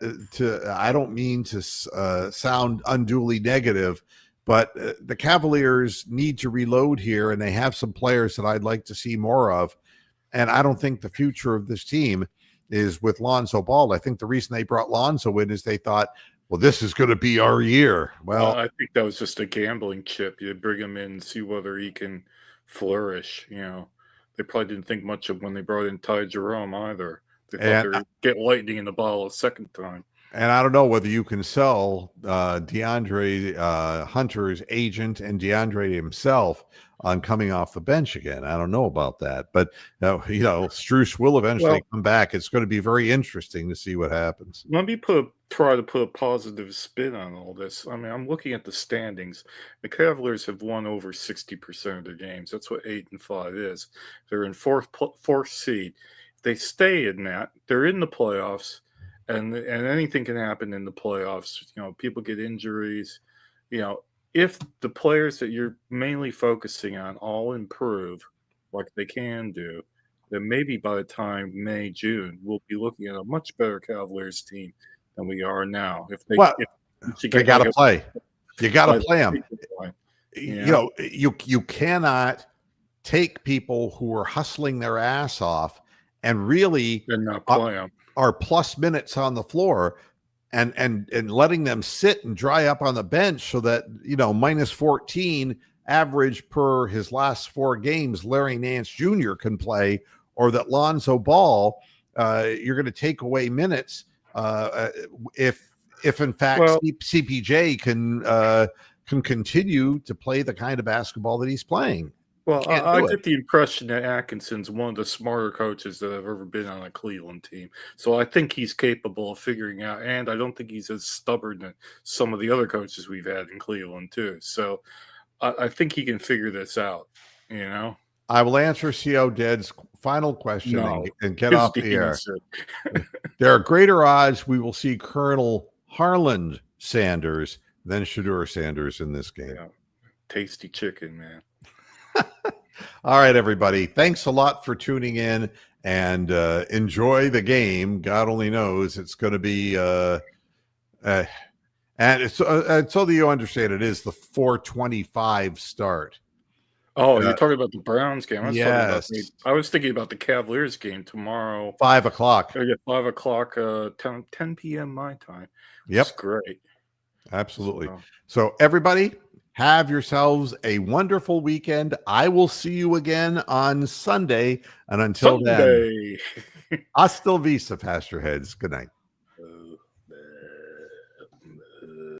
sound unduly negative, but the Cavaliers need to reload here, and they have some players that I'd like to see more of. And I don't think the future of this team is with Lonzo Ball. I think the reason they brought Lonzo in is they thought, well, this is going to be our year. Well,
I think that was just a gambling chip. You bring him in and see whether he can flourish. You know, they probably didn't think much of when they brought in Ty Jerome either. They thought they were get lightning in the bottle a second time.
And I don't know whether you can sell DeAndre Hunter's agent and DeAndre himself on coming off the bench again. I don't know about that, but you know, Strus will eventually come back. It's going to be very interesting to see what happens.
Let me try to put a positive spin on all this. I mean, I'm looking at the standings. The Cavaliers have won over 60% of their games. That's what 8-5 is. They're in fourth seed. If they stay in that, they're in the playoffs. And anything can happen in the playoffs. You know, people get injuries. You know, if the players that you're mainly focusing on all improve, like they can do, then maybe by the time May, June, we'll be looking at a much better Cavaliers team than we are now. If they
got to play, you got to play them.
You
know, you cannot take people who are hustling their ass off and really
not play them.
Are plus minutes on the floor and letting them sit and dry up on the bench so that, you know, minus 14 average per his last 4 games, Larry Nance Jr. can play, or that Lonzo Ball, you're going to take away minutes if in fact CPJ can continue to play the kind of basketball that he's playing.
Well, I get the impression that Atkinson's one of the smarter coaches that have ever been on a Cleveland team. So I think he's capable of figuring out, and I don't think he's as stubborn as some of the other coaches we've had in Cleveland too. So I think he can figure this out, you know?
I will answer CO Dead's final question and get off the air. There are greater odds we will see Colonel Harland Sanders than Shadur Sanders in this game.
Yeah. Tasty chicken, man.
All right, everybody. Thanks a lot for tuning in and enjoy the game. God only knows it's going to be and it's so that you understand, it is the 4:25 start.
Oh, you're talking about the Browns game.
I
was thinking about the Cavaliers game tomorrow.
5 o'clock.
Yeah, 5 o'clock, 10 p.m. my time.
Yep.
It's great.
Absolutely. So everybody, have yourselves a wonderful weekend. I will see you again on Sunday. And until then, hasta la vista, Pastor Heads. Good night.